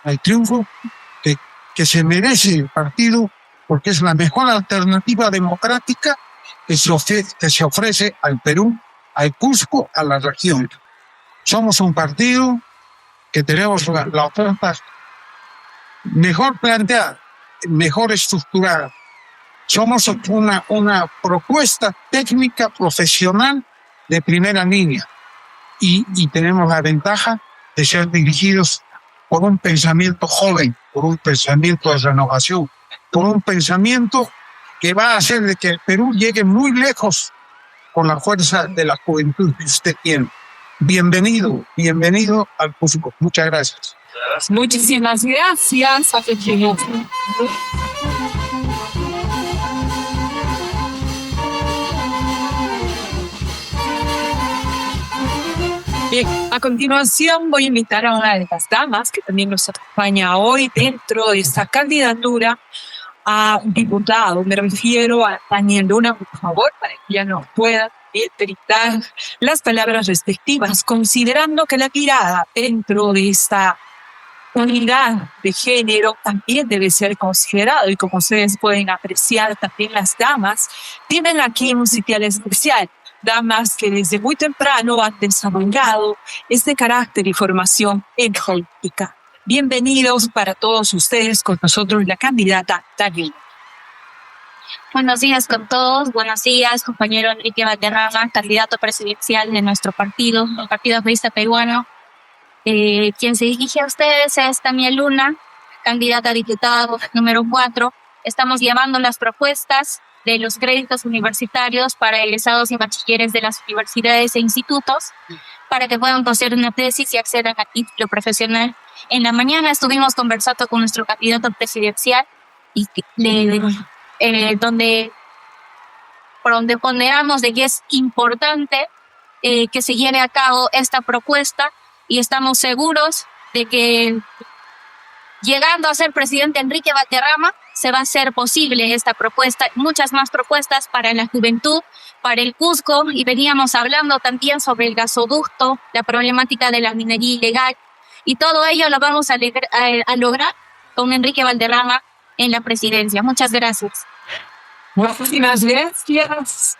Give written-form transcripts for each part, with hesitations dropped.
al triunfo que se merece el partido, porque es la mejor alternativa democrática que se ofrece al Perú, al Cusco, a la región. Somos un partido que tenemos la oferta mejor planteada, mejor estructurada. Somos una propuesta técnica profesional de primera línea y tenemos la ventaja de ser dirigidos por un pensamiento joven, por un pensamiento de renovación, por un pensamiento que va a hacer de que el Perú llegue muy lejos con la fuerza de la juventud que usted tiene. Bienvenido al Cusco. Muchas gracias. Muchísimas gracias. Bien, a continuación voy a invitar a una de las damas que también nos acompaña hoy dentro de esta candidatura a diputado. Me refiero a Daniel Luna, por favor, para que ella nos pueda dictar las palabras respectivas, considerando que la mirada dentro de esta unidad de género también debe ser considerado, y como ustedes pueden apreciar, también las damas tienen aquí un sitial especial. Damas que desde muy temprano han desarrollado este carácter y formación en política. Bienvenidos para todos ustedes, con nosotros la candidata Daniel. Buenos días con todos, buenos días compañero Enrique Valderrama, candidato presidencial de nuestro partido, el Partido Aprista Peruano. Quien se dirige a ustedes es Daniel Luna, candidata a diputado número 4. Estamos llevando las propuestas de los créditos universitarios para egresados y bachilleres de las universidades e institutos para que puedan costear una tesis y accedan a título profesional. En la mañana estuvimos conversando con nuestro candidato presidencial y donde ponderamos de que es importante que se lleve a cabo esta propuesta, y estamos seguros de que llegando a ser presidente Enrique Valderrama se va a hacer posible esta propuesta, muchas más propuestas para la juventud, para el Cusco, y veníamos hablando también sobre el gasoducto, la problemática de la minería ilegal, y todo ello lo vamos a lograr con Enrique Valderrama en la presidencia. Muchas gracias. Muchísimas gracias.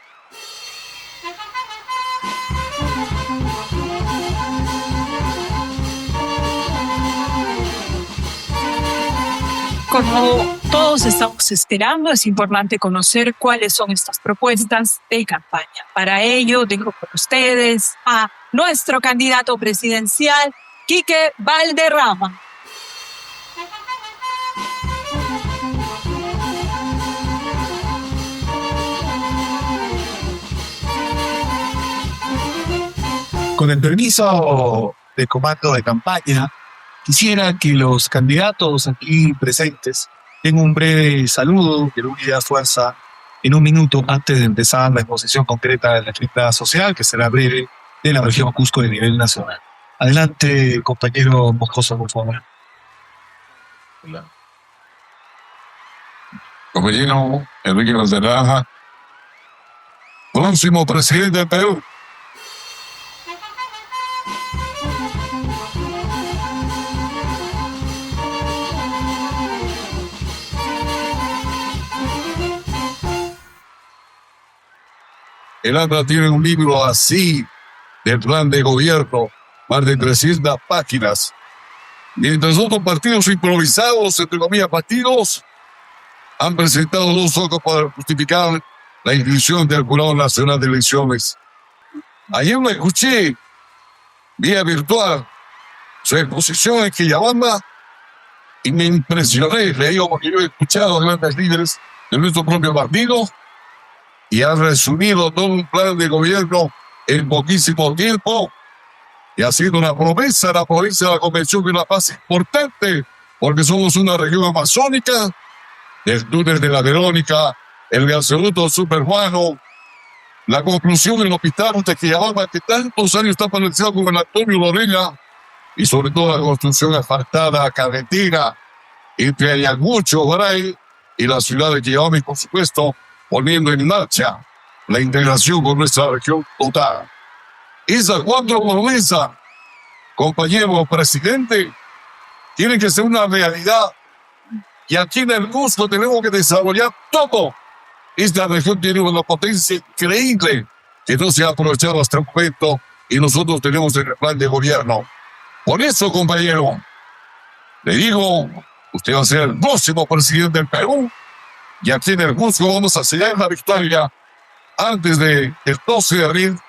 Como todos estamos esperando, es importante conocer cuáles son estas propuestas de campaña. Para ello, dejo con ustedes a nuestro candidato presidencial, Quique Valderrama. Con el permiso de comando de campaña, quisiera que los candidatos aquí presentes den un breve saludo de unidad fuerza en un minuto antes de empezar la exposición concreta de la agenda social, que será breve, de la región Cusco de nivel nacional. Adelante, compañero Moscoso, por favor. Hola. Compañero Enrique Valderrama, próximo presidente de Perú. El ANDA tiene un libro así del plan de gobierno, más de 300 páginas. Mientras otros partidos improvisados, entre comillas partidos, han presentado 2 ojos para justificar la inscripción del Jurado Nacional de Elecciones. Ayer lo escuché vía virtual, su exposición en Quillabamba, y me impresioné. Le digo, porque yo he escuchado a grandes líderes de nuestro propio partido y ha resumido todo un plan de gobierno en poquísimo tiempo, y ha sido una promesa la provincia de la Convención de la Paz importante, porque somos una región amazónica, el túnel de la Verónica, el gasoducto superhuano, la conclusión del hospital de Quillabamba, que tantos años está paralizado con el Antonio Lorena, y sobre todo la construcción asfaltada, carretera, entre Ayacucho, Garay y la ciudad de Quillabamba, y por supuesto, poniendo en marcha la integración con nuestra región total. Esas 4 promesas, compañero presidente, tiene que ser una realidad. Y aquí en el Cusco tenemos que desarrollar todo. Esta región tiene una potencia increíble que no se ha aprovechado hasta el momento y nosotros tenemos el plan de gobierno. Por eso, compañero, le digo, usted va a ser el próximo presidente del Perú y aquí en el Cusco vamos a sellar la victoria antes del 12 de abril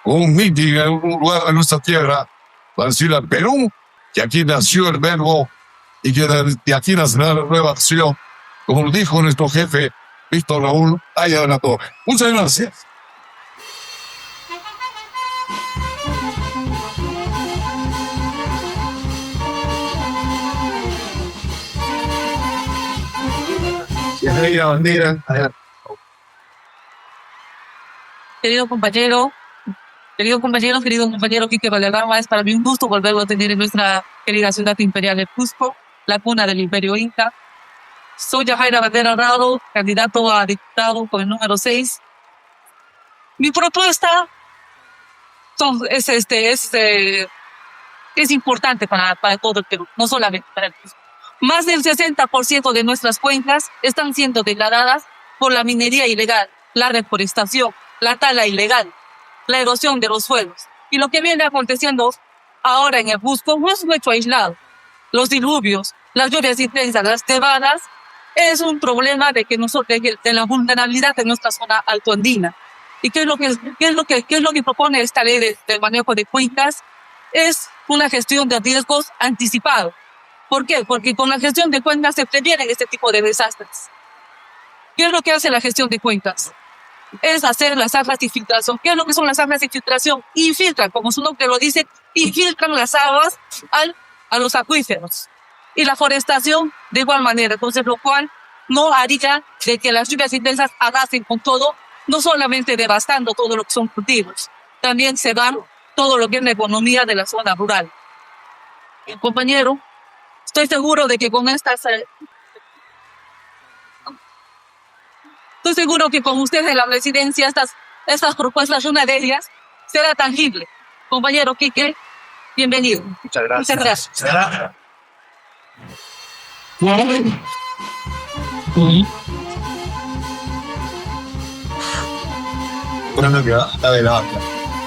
con un meeting en un lugar de nuestra tierra para decir al Perú que aquí nació el verbo y que de aquí nacerá la nueva acción, como dijo nuestro jefe Víctor Raúl Haya de la Torre. Muchas gracias. Querido compañero, querido compañero Quique Valderrama, es para mí un gusto volverlo a tener en nuestra querida ciudad imperial de Cusco, la cuna del Imperio Inca. Soy Yajaira Bandera Rado, candidato a diputado con el número 6. Mi propuesta es importante para todo el Perú, no solamente para el Cusco. Más del 60% de nuestras cuencas están siendo degradadas por la minería ilegal, la reforestación, la tala ilegal, la erosión de los suelos. Y lo que viene aconteciendo ahora en el Cusco no es un hecho aislado. Los diluvios, las lluvias intensas, las nevadas, es un problema de la vulnerabilidad de nuestra zona altoandina. ¿Y qué es lo que propone esta ley de manejo de cuencas? Es una gestión de riesgos anticipado. ¿Por qué? Porque con la gestión de cuencas se previenen este tipo de desastres. ¿Qué es lo que hace la gestión de cuencas? Es hacer las aguas de filtración. ¿Qué es lo que son las aguas de filtración? Infiltran, como su nombre lo dice, infiltran las aguas a los acuíferos. Y la forestación de igual manera. Entonces, lo cual no haría de que las lluvias intensas arrasen con todo, no solamente devastando todo lo que son cultivos, también se van todo lo que es la economía de la zona rural. Compañero, estoy seguro de que con ustedes en la presidencia, estas propuestas, una de ellas, será tangible. Compañero Quique, bienvenido. Muchas gracias. Muchas gracias.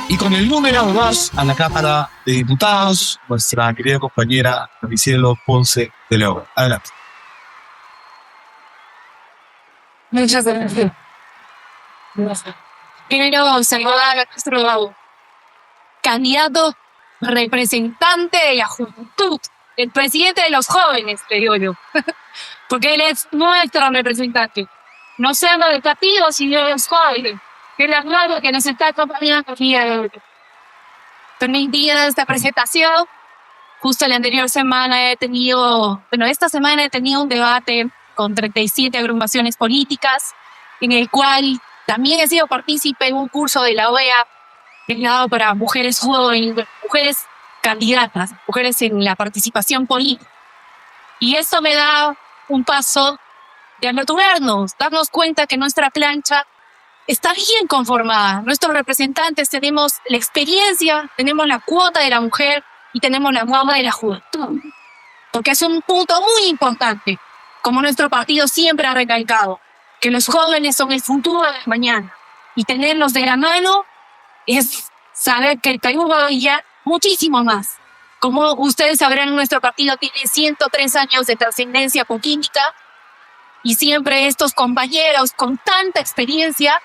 Y con el número 2 a la Cámara de Diputados, nuestra querida compañera Maricielo Ponce de León. Adelante. Muchas gracias. Quiero saludar a nuestro candidato representante de la juventud, el presidente de los jóvenes, le digo yo, porque él es nuestro representante, no solo del partido, sino de los jóvenes, que es la radio que nos está acompañando aquí hoy. Permitida esta presentación, justo la anterior semana esta semana he tenido un debate con 37 agrupaciones políticas, en el cual también he sido partícipe en un curso de la OEA destinado para mujeres jóvenes, mujeres candidatas, mujeres en la participación política. Y esto me da un paso de aperturarnos, darnos cuenta que nuestra plancha está bien conformada. Nuestros representantes tenemos la experiencia, tenemos la cuota de la mujer y tenemos la cuota de la juventud. Porque es un punto muy importante, como nuestro partido siempre ha recalcado, que los jóvenes son el futuro de mañana. Y tenerlos de la mano es saber que el Perú va a brillar muchísimo más. Como ustedes sabrán, nuestro partido tiene 103 años de trascendencia política y siempre estos compañeros con tanta experiencia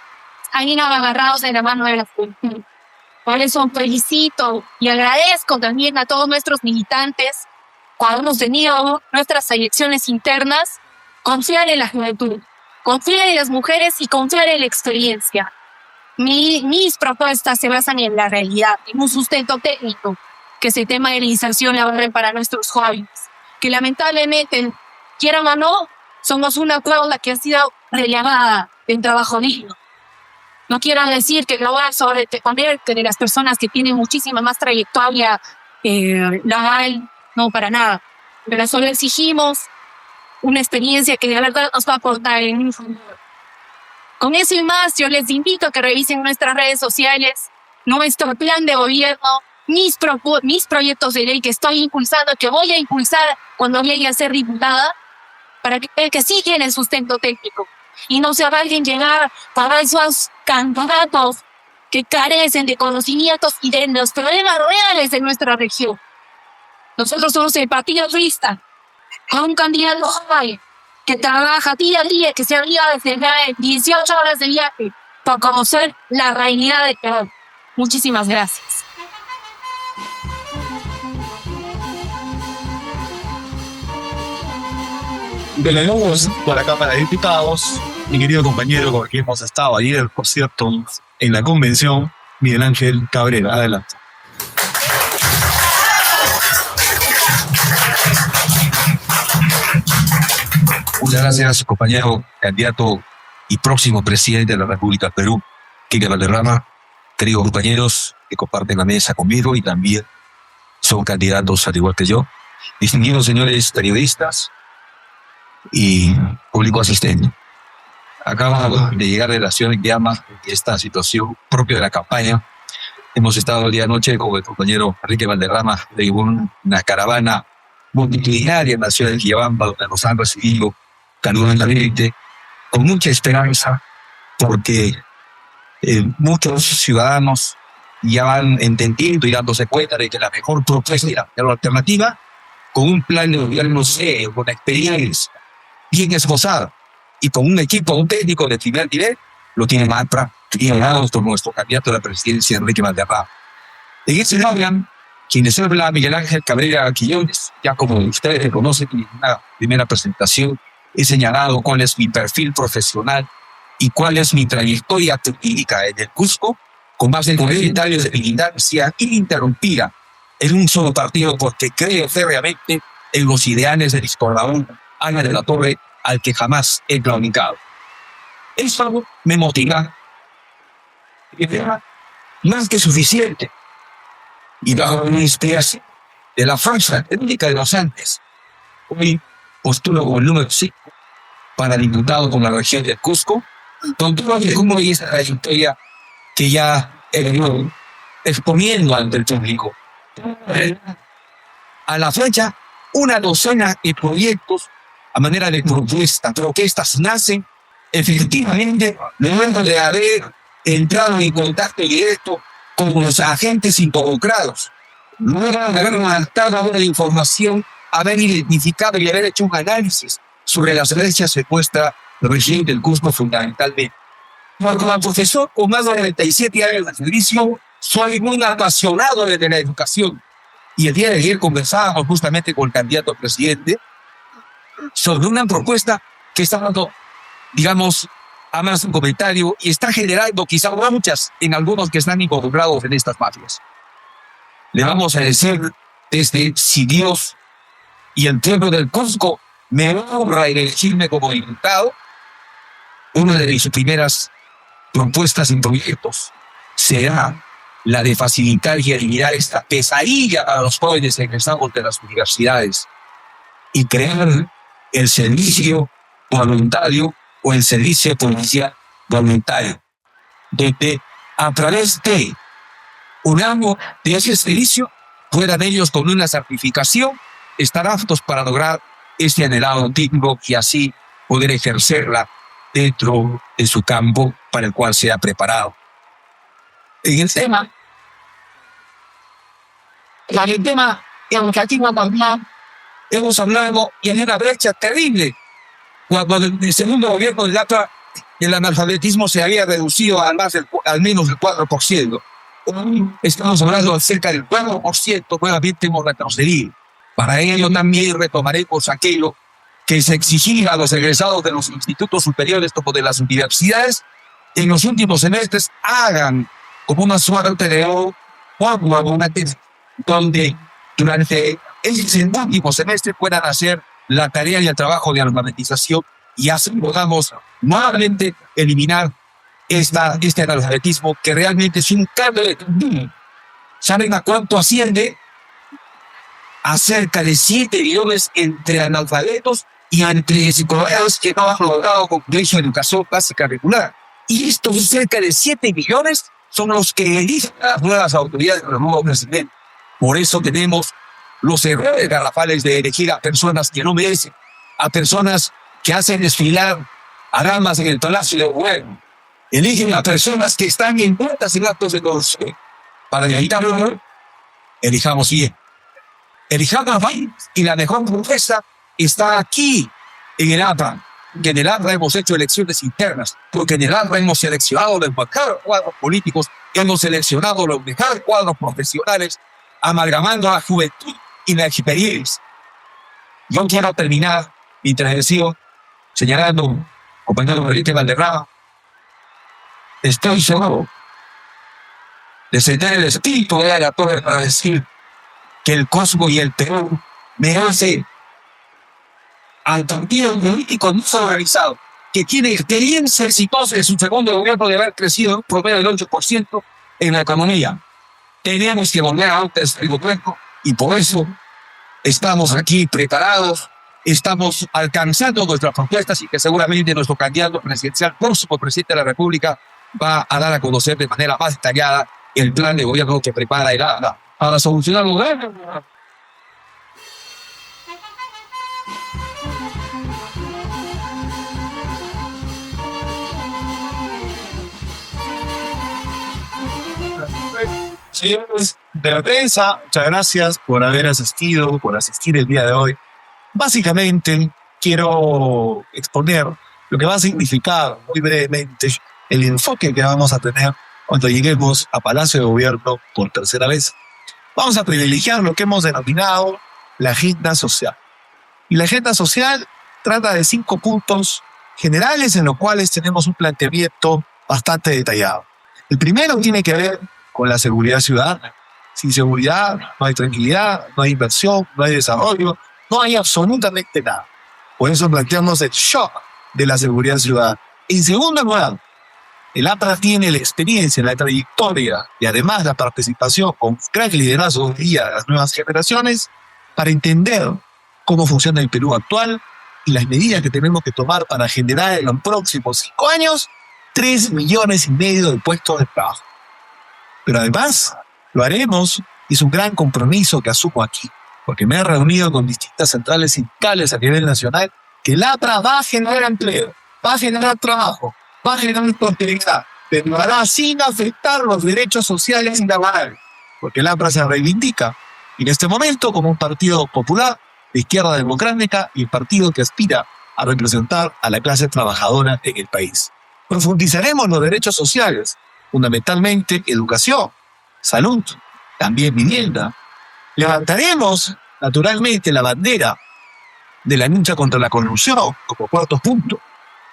han ido agarrados de la mano de la juventud. Por eso felicito y agradezco también a todos nuestros militantes cuando hemos tenido nuestras elecciones internas, confiar en la juventud, confiar en las mujeres y confiar en la experiencia. Mis propuestas se basan en la realidad, en un sustento técnico, que es el tema de la inserción laboral para nuestros jóvenes, que lamentablemente, quieran o no, somos una causa que ha sido relevada en trabajo digno. No quiero decir que lo voy a sobreponer de las personas que tienen muchísima más trayectoria laboral, no, para nada. Pero solo exigimos una experiencia que de verdad nos va a aportar en un futuro. Con eso y más, yo les invito a que revisen nuestras redes sociales, nuestro plan de gobierno, mis proyectos de ley que estoy impulsando, que voy a impulsar cuando llegue a ser diputada, para que sí tienen sustento técnico y no se vayan a llegar para esos candidatos que carecen de conocimientos y de los problemas reales de nuestra región. Nosotros somos el partido Vista, con un candidato joven que trabaja día a día, que se había desde 18 horas de viaje para conocer la realidad de Perú. Muchísimas gracias. De nuevo por la Cámara de Diputados, mi querido compañero con quien hemos estado ayer, por cierto, en la convención, Miguel Ángel Cabrera. Adelante. Muchas gracias, compañero candidato y próximo presidente de la República del Perú, Quique Valderrama, queridos compañeros que comparten la mesa conmigo y también son candidatos al igual que yo, distinguidos señores periodistas y público asistente. Acaba de llegar de la ciudad de Llama y esta situación propia de la campaña. Hemos estado el día de noche con el compañero Enrique Valderrama de una caravana multitudinaria en la ciudad de Quillabamba, donde nos han recibido calurosamente, con mucha esperanza, porque muchos ciudadanos ya van entendiendo y dándose cuenta de que la mejor propuesta y la mejor alternativa, con un plan de gobierno serio, con experiencia, bien esbozada y con un equipo, un técnico de primer nivel, lo tiene Matra y nuestro candidato a la presidencia, Enrique Valderrama. En ese orden, quienes habla Miguel Ángel Cabrera Quillones, ya como ustedes reconocen en una primera presentación, he señalado cuál es mi perfil profesional y cuál es mi trayectoria técnica en el Cusco, con más de 40 años de militancia ininterrumpida en un solo partido, porque creo férreamente en los ideales del historiador Ana de la Torre, al que jamás he claudicado. Eso me motiva, más que suficiente, y bajo una inspiración de la fuerza técnica de los Andes. Hoy postulo como el número 5 para diputado con la región del Cusco, con todo como esa trayectoria que ya he venido exponiendo ante el público. A la fecha, una docena de proyectos a manera de propuesta, pero que estas nacen efectivamente luego de haber entrado en contacto directo con los agentes involucrados, luego de haber redactado una información, haber identificado y haber hecho un análisis sobre las brechas que muestra la región del Cusco fundamentalmente. Como profesor con más de 97 años de servicio, soy un apasionado de la educación. Y el día de ayer conversábamos justamente con el candidato a presidente sobre una propuesta que está dando, digamos, a más un comentario y está generando quizás muchas en algunos que están involucrados en estas mafias. Le vamos a decir desde si Dios y el pueblo del Cusco me honra elegirme como diputado, una de mis primeras propuestas y proyectos será la de facilitar y eliminar esta pesadilla a los jóvenes egresados de las universidades y crear el servicio voluntario o el servicio policial voluntario, donde a través de un año de ese servicio puedan ellos con una certificación estar aptos para lograr este anhelado título y así poder ejercerla dentro de su campo para el cual se ha preparado. En el tema educativo hemos hablado y hay una brecha terrible. Cuando en el segundo gobierno de Latra el analfabetismo se había reducido al menos del 4%. Hoy estamos hablando de cerca del 4%, nuevamente hemos retrocedido. Para ello también retomaremos aquello que se exigía a los egresados de los institutos superiores como de las universidades en los últimos semestres hagan como una suerte de donde durante ese último semestre puedan hacer la tarea y el trabajo de alfabetización y así podamos nuevamente eliminar este analfabetismo que realmente es un cambio de camino. ¿Saben a cuánto asciende? A cerca de 7 millones entre analfabetos y entre psicólogos que no han logrado concluir su educación básica regular. Y estos cerca de 7 millones son los que eligen a las nuevas autoridades del nuevo presidente. Por eso tenemos los errores garrafales de elegir a personas que no merecen, a personas que hacen desfilar a damas en el palacio de gobierno. Eligen a personas que están envueltas en actos de corrupción. Para evitarlo, elijamos bien. Elijamos bien, y la mejor propuesta está aquí, en el APRA. Que en el APRA hemos hecho elecciones internas, porque en el APRA hemos seleccionado los mejores cuadros políticos, hemos seleccionado los mejores cuadros profesionales, amalgamando a la juventud y la experiencia. Yo quiero terminar mi intervención señalando, compañero Enrique Valderrama, estoy seguro de sentir el espíritu de la torre para decir que el Cusco y el Perú merecen al partido político no organizado, que tiene experiencia exitosa en su segundo gobierno de haber crecido en un promedio del 8% en la economía. Tenemos que volver antes del gobierno y por eso estamos aquí preparados, estamos alcanzando nuestras propuestas y que seguramente nuestro candidato presidencial, próximo presidente de la República, va a dar a conocer de manera más detallada el plan de gobierno que prepara el APRA para solucionar los grandes. Señores de la prensa, muchas gracias por haber asistido, por asistir el día de hoy. Básicamente, quiero exponer lo que va a significar muy brevemente el enfoque que vamos a tener cuando lleguemos a Palacio de Gobierno por tercera vez. Vamos a privilegiar lo que hemos denominado la agenda social. Y la agenda social trata de 5 puntos generales en los cuales tenemos un planteamiento bastante detallado. El primero tiene que ver con la seguridad ciudadana. Sin seguridad no hay tranquilidad, no hay inversión, no hay desarrollo, no hay absolutamente nada. Por eso planteamos el shock de la seguridad ciudadana. En segundo lugar, el APRA tiene la experiencia, la trayectoria y además la participación con gran liderazgo de las nuevas generaciones para entender cómo funciona el Perú actual y las medidas que tenemos que tomar para generar en los próximos 5 años 3,5 millones de puestos de trabajo. Pero además lo haremos, y es un gran compromiso que asumo aquí, porque me he reunido con distintas centrales sindicales a nivel nacional, que el APRA va a generar empleo, va a generar trabajo, va a generar prosperidad, pero lo hará sin afectar los derechos sociales y laborales, porque el APRA se reivindica en este momento como un partido popular de izquierda democrática y el partido que aspira a representar a la clase trabajadora en el país. Profundizaremos los derechos sociales, fundamentalmente educación, salud, también vivienda. Levantaremos naturalmente la bandera de la lucha contra la corrupción como cuarto punto,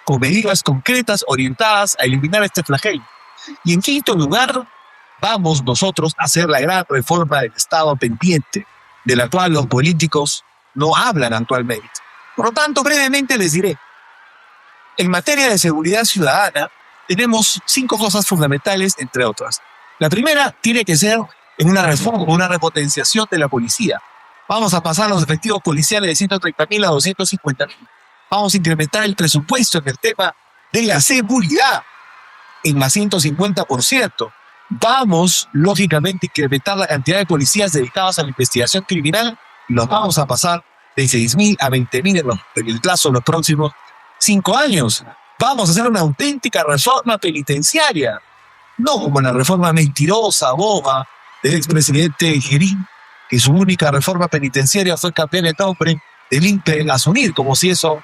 con medidas concretas orientadas a eliminar este flagelo. Y en quinto lugar, vamos nosotros a hacer la gran reforma del Estado pendiente, de la cual los políticos no hablan actualmente. Por lo tanto, brevemente les diré, en materia de seguridad ciudadana, tenemos 5 cosas fundamentales, entre otras. La primera tiene que ser en una reforma, una repotenciación de la policía. Vamos a pasar los efectivos policiales de 130.000 a 250.000. Vamos a incrementar el presupuesto en el tema de la seguridad en más 150%. Vamos, lógicamente, a incrementar la cantidad de policías dedicados a la investigación criminal y los vamos a pasar de 6.000 a 20.000 en el plazo de los próximos 5 años. Vamos a hacer una auténtica reforma penitenciaria, no como la reforma mentirosa, boba, del expresidente Gerín, que su única reforma penitenciaria fue cambiar el nombre del INPE a SUNIR, como si eso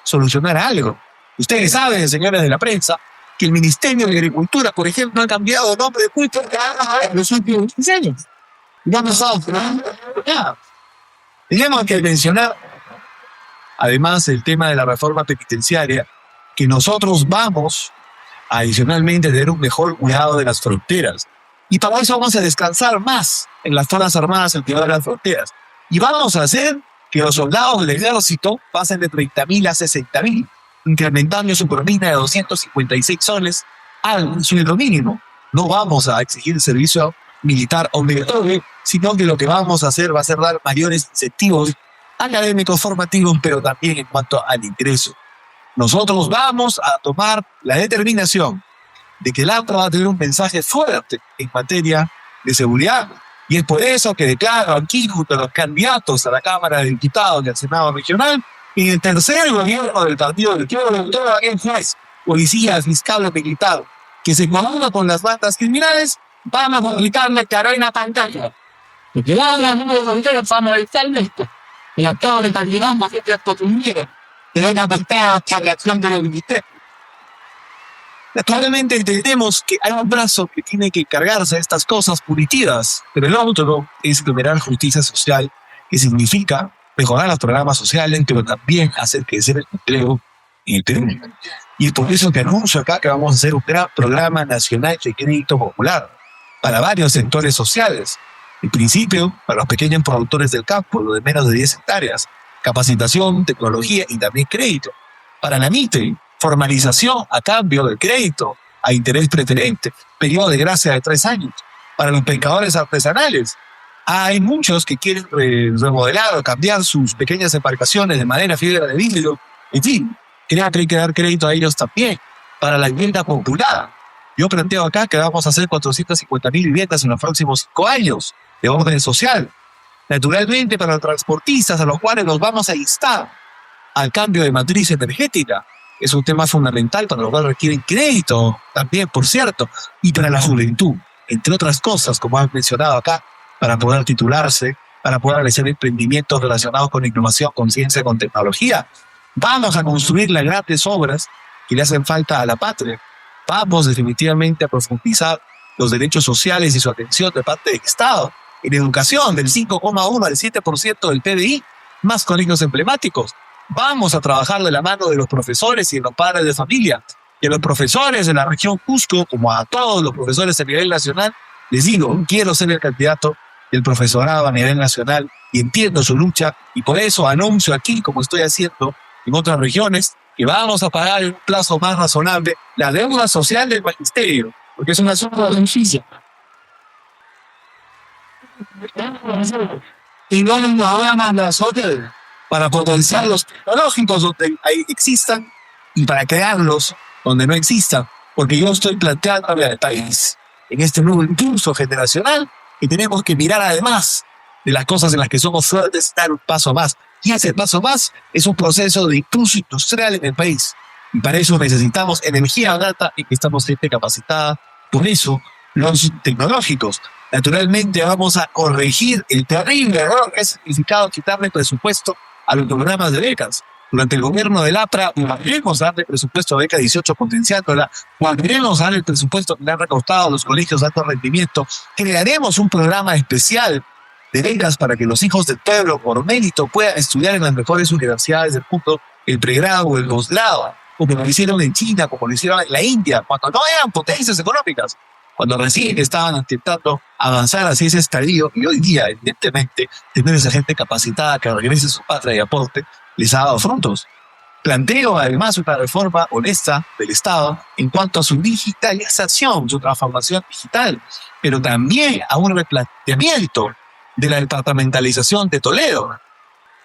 solucionara algo. Ustedes saben, señores de la prensa, que el Ministerio de Agricultura, por ejemplo, ha cambiado de nombre muy poco en los últimos 15 años. No ha pasado nada. Tenemos que mencionar, además, el tema de la reforma penitenciaria, que nosotros vamos adicionalmente a tener un mejor cuidado de las fronteras. Y para eso vamos a descansar más en las Fuerzas Armadas alrededor de las fronteras. Y vamos a hacer que los soldados del ejército pasen de 30.000 a 60.000, incrementando su propina de 256 soles al sueldo mínimo. No vamos a exigir el servicio militar obligatorio, sino que lo que vamos a hacer va a ser dar mayores incentivos académicos, formativos, pero también en cuanto al ingreso. Nosotros vamos a tomar la determinación de que el APRA va a tener un mensaje fuerte en materia de seguridad. Y es por eso que declaro aquí, junto a los candidatos a la Cámara de Diputados y al Senado Regional, en el tercer gobierno del partido del quiero todo aquel juez, policía, fiscal o militar que se colabora con las bandas criminales, vamos a aplicarle carabina pantalla. Porque la frontera vamos a evitar esto. Y a todos les ayudamos a que esto termine. Que venga a pantalla la reacción de los militares. Naturalmente entendemos que hay un brazo que tiene que cargarse de estas cosas punitivas, pero el otro es generar justicia social, que significa mejorar los programas sociales, pero también hacer crecer el empleo en el Perú. Y es por eso que anuncio acá que vamos a hacer un gran programa nacional de crédito popular para varios sectores sociales. En principio, para los pequeños productores del campo, lo de menos de 10 hectáreas, capacitación, tecnología y también crédito. Para la MITE, formalización a cambio del crédito a interés preferente, periodo de gracia de 3 años. Para los pescadores artesanales, hay muchos que quieren remodelar o cambiar sus pequeñas embarcaciones de madera, fibra de vidrio, en fin, creo que hay que dar crédito a ellos también. Para la vivienda popular, yo planteo acá que vamos a hacer 450.000 viviendas en los próximos 5 años de orden social. Naturalmente, para los transportistas a los cuales los vamos a instar al cambio de matriz energética, es un tema fundamental para los cuales requieren crédito también, por cierto, y para la juventud, entre otras cosas, como han mencionado acá, para poder titularse, para poder realizar emprendimientos relacionados con innovación, con ciencia, con tecnología. Vamos a construir las grandes obras que le hacen falta a la patria. Vamos definitivamente a profundizar los derechos sociales y su atención de parte del Estado. En educación, del 5,1 al 7% del PBI, más colegios emblemáticos. Vamos a trabajar de la mano de los profesores y de los padres de familia. Y a los profesores de la región Cusco, como a todos los profesores a nivel nacional, les digo, quiero ser el candidato del profesorado a nivel nacional y entiendo su lucha, y por eso anuncio aquí, como estoy haciendo en otras regiones, que vamos a pagar en un plazo más razonable la deuda social del magisterio, porque es un asunto de beneficio. Y no nos hagan las otras para potenciar los tecnológicos donde ahí existan y para crearlos donde no existan, porque yo estoy planteando al país en este nuevo impulso generacional y tenemos que mirar además de las cosas en las que somos fuertes, dar un paso más. Y ese paso más es un proceso de impulso industrial en el país. Y para eso necesitamos energía barata y que estamos gente capacitada. Por eso, los tecnológicos. Naturalmente vamos a corregir el terrible error que ha significado quitarle presupuesto a los programas de becas. Durante el gobierno del APRA, volveremos a darle presupuesto a beca 18 potenciándola, volveremos a darle el presupuesto que le han recortado a los colegios de alto rendimiento, crearemos un programa especial de becas para que los hijos del pueblo, por mérito, puedan estudiar en las mejores universidades del mundo, el pregrado o el posgrado, como lo hicieron en China, como lo hicieron en la India, cuando no eran potencias económicas, cuando recién estaban intentando avanzar hacia ese estadio, y hoy día, evidentemente, tener esa gente capacitada que regrese a su patria y aporte, les ha dado frutos. Planteo además una reforma honesta del Estado en cuanto a su digitalización, su transformación digital, pero también a un replanteamiento de la departamentalización de Toledo.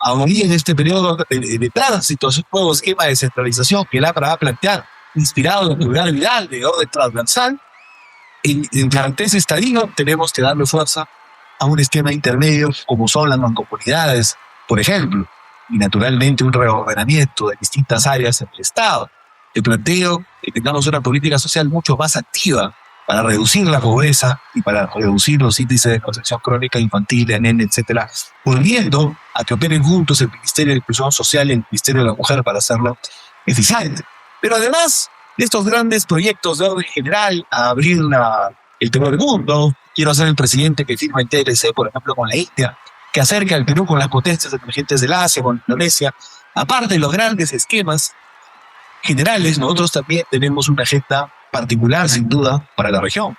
Aún en este periodo de tránsito, es un nuevo esquema de centralización que el APRA va a plantear, inspirado en el Rural Vidal de orden transversal. Ante ese estadio tenemos que darle fuerza a un esquema intermedio como son las mancomunidades, por ejemplo, y naturalmente un reordenamiento de distintas áreas del Estado. El planteo que tengamos una política social mucho más activa para reducir la pobreza y para reducir los índices de concepción crónica infantil, ANEN, etcétera, volviendo a que operen juntos el Ministerio de Inclusión Social y el Ministerio de la Mujer para hacerlo eficiente. Pero además de estos grandes proyectos de orden general, a abrir el primer mundo, quiero ser el presidente que firma el TLC, por ejemplo, con la India, que acerca al Perú con las potencias emergentes del Asia, con Indonesia. Aparte de los grandes esquemas generales, nosotros también tenemos una agenda particular, sin duda, para la región.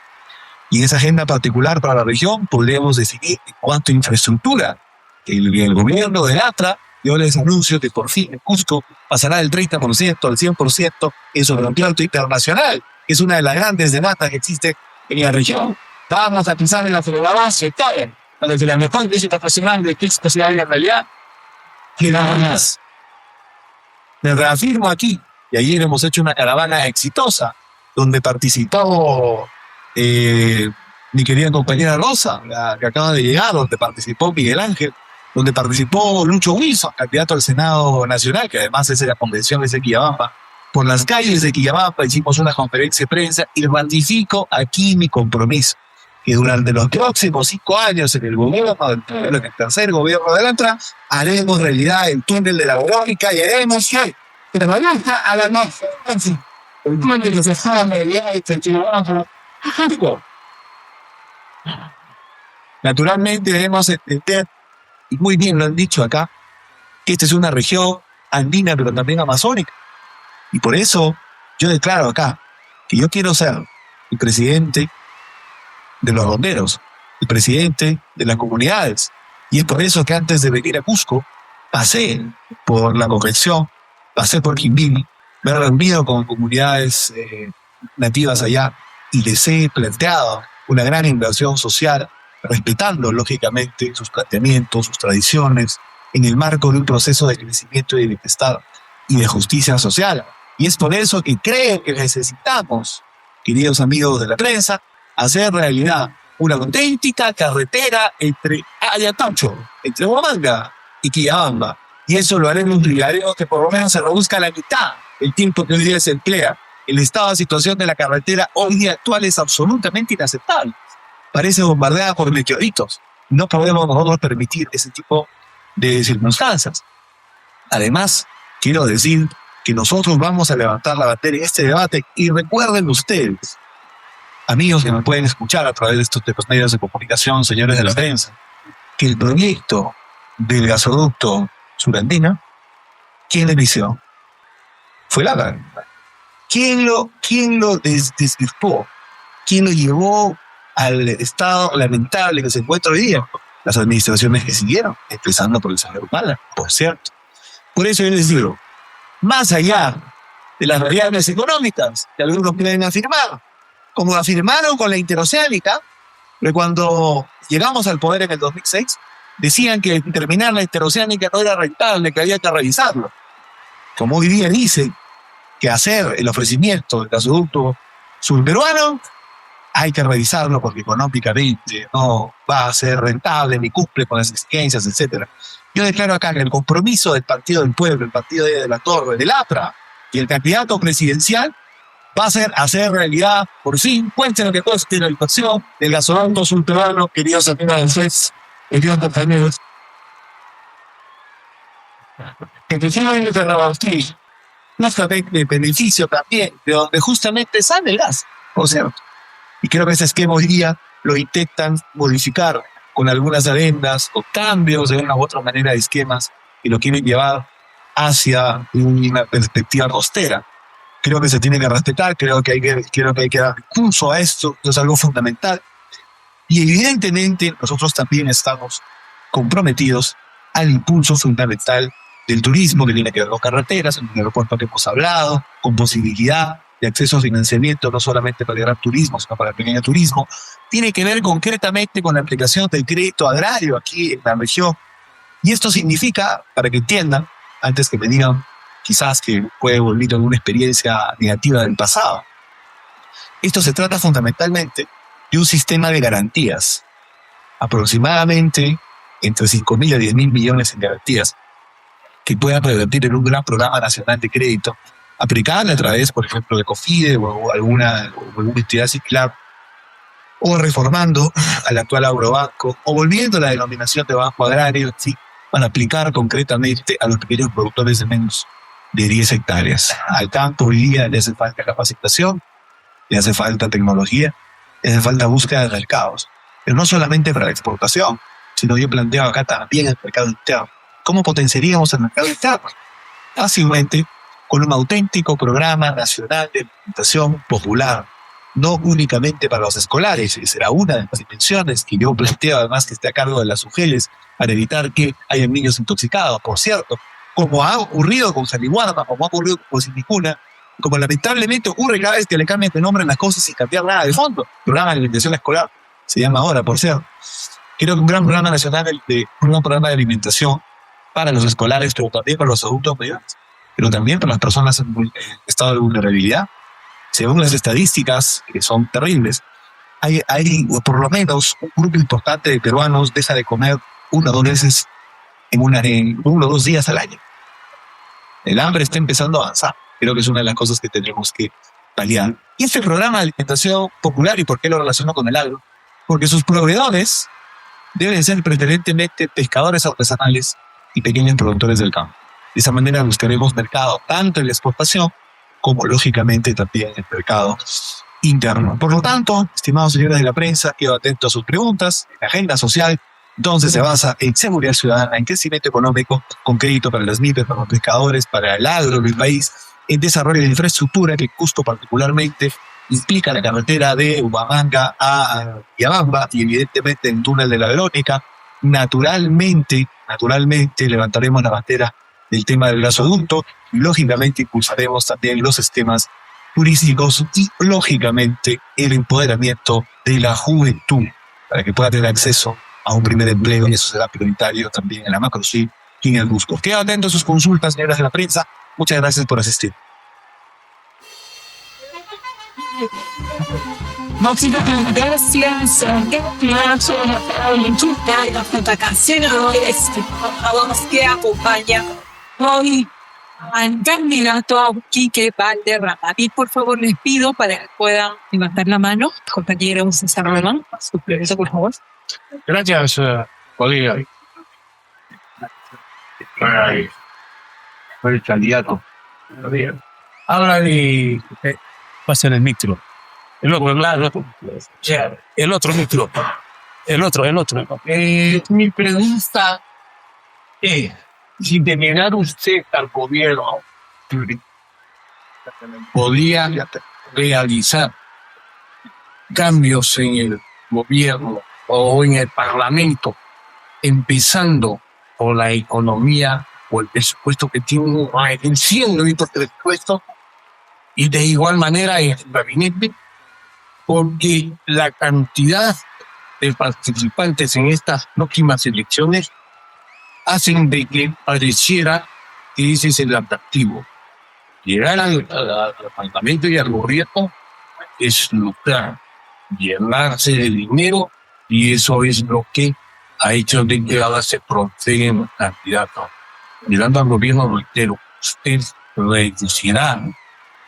Y en esa agenda particular para la región podríamos definir en cuanto a infraestructura. El gobierno del ATRA, yo les anuncio que por fin en Cusco pasará del 30% al 100% en su aeropuerto internacional, que es una de las grandes demandas que existe en la región. Vamos a pensar en la base, para que la mejor visita nacional de Cusco sea en realidad que nada más. Me reafirmo aquí, y ayer hemos hecho una caravana exitosa donde participó mi querida compañera Rosa, la que acaba de llegar, donde participó Miguel Ángel, donde participó Lucho Wilson, candidato al Senado Nacional, que además es de la convención de Quillabamba. Por las calles de Quillabamba hicimos una conferencia de prensa y ratifico aquí mi compromiso, que durante los próximos 5 años en el gobierno del pueblo, en el tercer gobierno de la entrada, haremos realidad el túnel de la Verónica y haremos que trabajar a la noche. El túnel que se fue a mediar y se naturalmente debemos entender, y muy bien lo han dicho acá, que esta es una región andina pero también amazónica. Y por eso yo declaro acá que yo quiero ser el presidente de los ronderos, el presidente de las comunidades. Y es por eso que antes de venir a Cusco, pasé por la Convención, pasé por Quimbini, me he reunido con comunidades nativas allá y les he planteado una gran inversión social, respetando lógicamente sus planteamientos, sus tradiciones, en el marco de un proceso de crecimiento y de bienestar y de justicia social. Y es por eso que creo que necesitamos, queridos amigos de la prensa, hacer realidad una auténtica carretera entre Ayacucho, entre Huamanga y Quillabamba. Y eso lo haremos que por lo menos se reduzca a la mitad el tiempo que hoy día se emplea. El estado de situación de la carretera hoy día actual es absolutamente inaceptable. Parece bombardeada por meteoritos. No podemos nosotros permitir ese tipo de circunstancias. Además, quiero decir que nosotros vamos a levantar la bandera en este debate y recuerden ustedes, amigos que me pueden escuchar a través de estos medios de comunicación, señores de la prensa, que el proyecto del gasoducto surandino, ¿quién lo inició? Fue la banda. ¿Quién lo desvirtuó? ¿Quién lo llevó al estado lamentable que se encuentra hoy día? Las administraciones que siguieron, empezando por el señor Humala, por cierto. Por eso yo les digo, más allá de las variables económicas que algunos pueden afirmar, como afirmaron con la interoceánica, que cuando llegamos al poder en el 2006, decían que terminar la interoceánica no era rentable, que había que revisarlo. Como hoy día dicen que hacer el ofrecimiento del gasoducto surperuano hay que revisarlo porque económicamente no va a ser rentable ni cumple con las exigencias, etc. Yo declaro acá que el compromiso del Partido del Pueblo, el Partido de la Torre, del APRA y el candidato presidencial va a ser hacer realidad, por fin, cuenten lo que cueste la educación del gasoducto surperuano, queridos amigos del FES, queridos compañeros. Que precisamente de Rabaustí, justamente el beneficio también de donde justamente sale el gas, por cierto. Y creo que ese esquema hoy día lo intentan modificar con algunas adendas o cambios de una u otra manera de esquemas y lo quieren llevar hacia una perspectiva costera. Creo que se tiene que respetar, creo que hay que dar curso a esto, es algo fundamental. Y evidentemente nosotros también estamos comprometidos al impulso fundamental del turismo, que tiene que ver con carreteras, en el aeropuerto que hemos hablado, con posibilidad de acceso a financiamiento, no solamente para el gran turismo, sino para el pequeño turismo. Tiene que ver concretamente con la aplicación del crédito agrario aquí en la región. Y esto significa, para que entiendan, antes que me digan quizás que puede volver alguna experiencia negativa del pasado, esto se trata fundamentalmente de un sistema de garantías, aproximadamente entre 5.000 a 10.000 millones en garantías, que puedan revertir en un gran programa nacional de crédito, aplicable a través, por ejemplo, de COFIDE o alguna entidad similar, o reformando al actual Agrobanco, o volviendo a la denominación de Banco Agrario, ¿sí?, para aplicar concretamente a los pequeños productores de menos de 10 hectáreas. Al campo hoy día le hace falta capacitación, le hace falta tecnología, le hace falta búsqueda de mercados, pero no solamente para la exportación, sino yo planteo acá también el mercado interno. ¿Cómo potenciaríamos el mercado interno? Fácilmente con un auténtico programa nacional de alimentación popular, no únicamente para los escolares. Será una de las dimensiones que yo planteo, además que esté a cargo de las UGELes, para evitar que haya niños intoxicados, por cierto, como ha ocurrido con Jaliwarma, como ha ocurrido con Sinicuna, como lamentablemente ocurre cada vez que le cambian de nombre las cosas sin cambiar nada de fondo. Programa de alimentación escolar se llama ahora, por cierto. Creo que un gran programa nacional un gran programa de alimentación para los escolares, pero también para los adultos mayores, pero también para las personas en estado de vulnerabilidad, según las estadísticas, que son terribles, hay por lo menos un grupo importante de peruanos deja de comer 1 o 2 veces en 1 o 2 días al año. El hambre está empezando a avanzar. Creo que es una de las cosas que tenemos que paliar. Y este programa de alimentación popular, ¿y por qué lo relaciono con el agro? Porque sus proveedores deben ser preferentemente pescadores artesanales y pequeños productores del campo. De esa manera buscaremos mercado tanto en la exportación como, lógicamente, también en el mercado interno. Por lo tanto, estimados señores de la prensa, quedo atento a sus preguntas. La agenda social entonces se basa en seguridad ciudadana, en crecimiento económico, con crédito para las MIPES, para los pescadores, para el agro del país, en desarrollo de infraestructura que Cusco particularmente implica la carretera de Huamanga a Yabamba y evidentemente el túnel de la Verónica. Naturalmente levantaremos la bandera del tema del gasoducto y lógicamente impulsaremos también los sistemas turísticos y lógicamente el empoderamiento de la juventud para que pueda tener acceso a un primer empleo, y eso será prioritario también en la Macro-Sí y en el Cusco. Quedo atento a sus consultas, señoras de la prensa. Muchas gracias por asistir. Muchísimas gracias. Por favor, que acompaña hoy al candidato Quique Valderrama. Y por favor, les pido para que puedan levantar la mano, compañero César Román, su pregunta, por favor. Gracias, colega. Por el candidato. Habla de... va a ser el micro. El otro micro. El otro. Mi pregunta es, si de llegar usted al gobierno, podría realizar cambios en el gobierno o en el parlamento, empezando por la economía o el presupuesto que tiene el 100 de presupuesto, y de igual manera en el gabinete, porque la cantidad de participantes en estas próximas elecciones hacen de que pareciera que ese es el atractivo. Llegar al parlamento y al gobierno es lucrar, llenarse de dinero, y eso es lo que ha hecho de que ahora se protegen candidatos. Llegando al gobierno, reitero, usted reducirá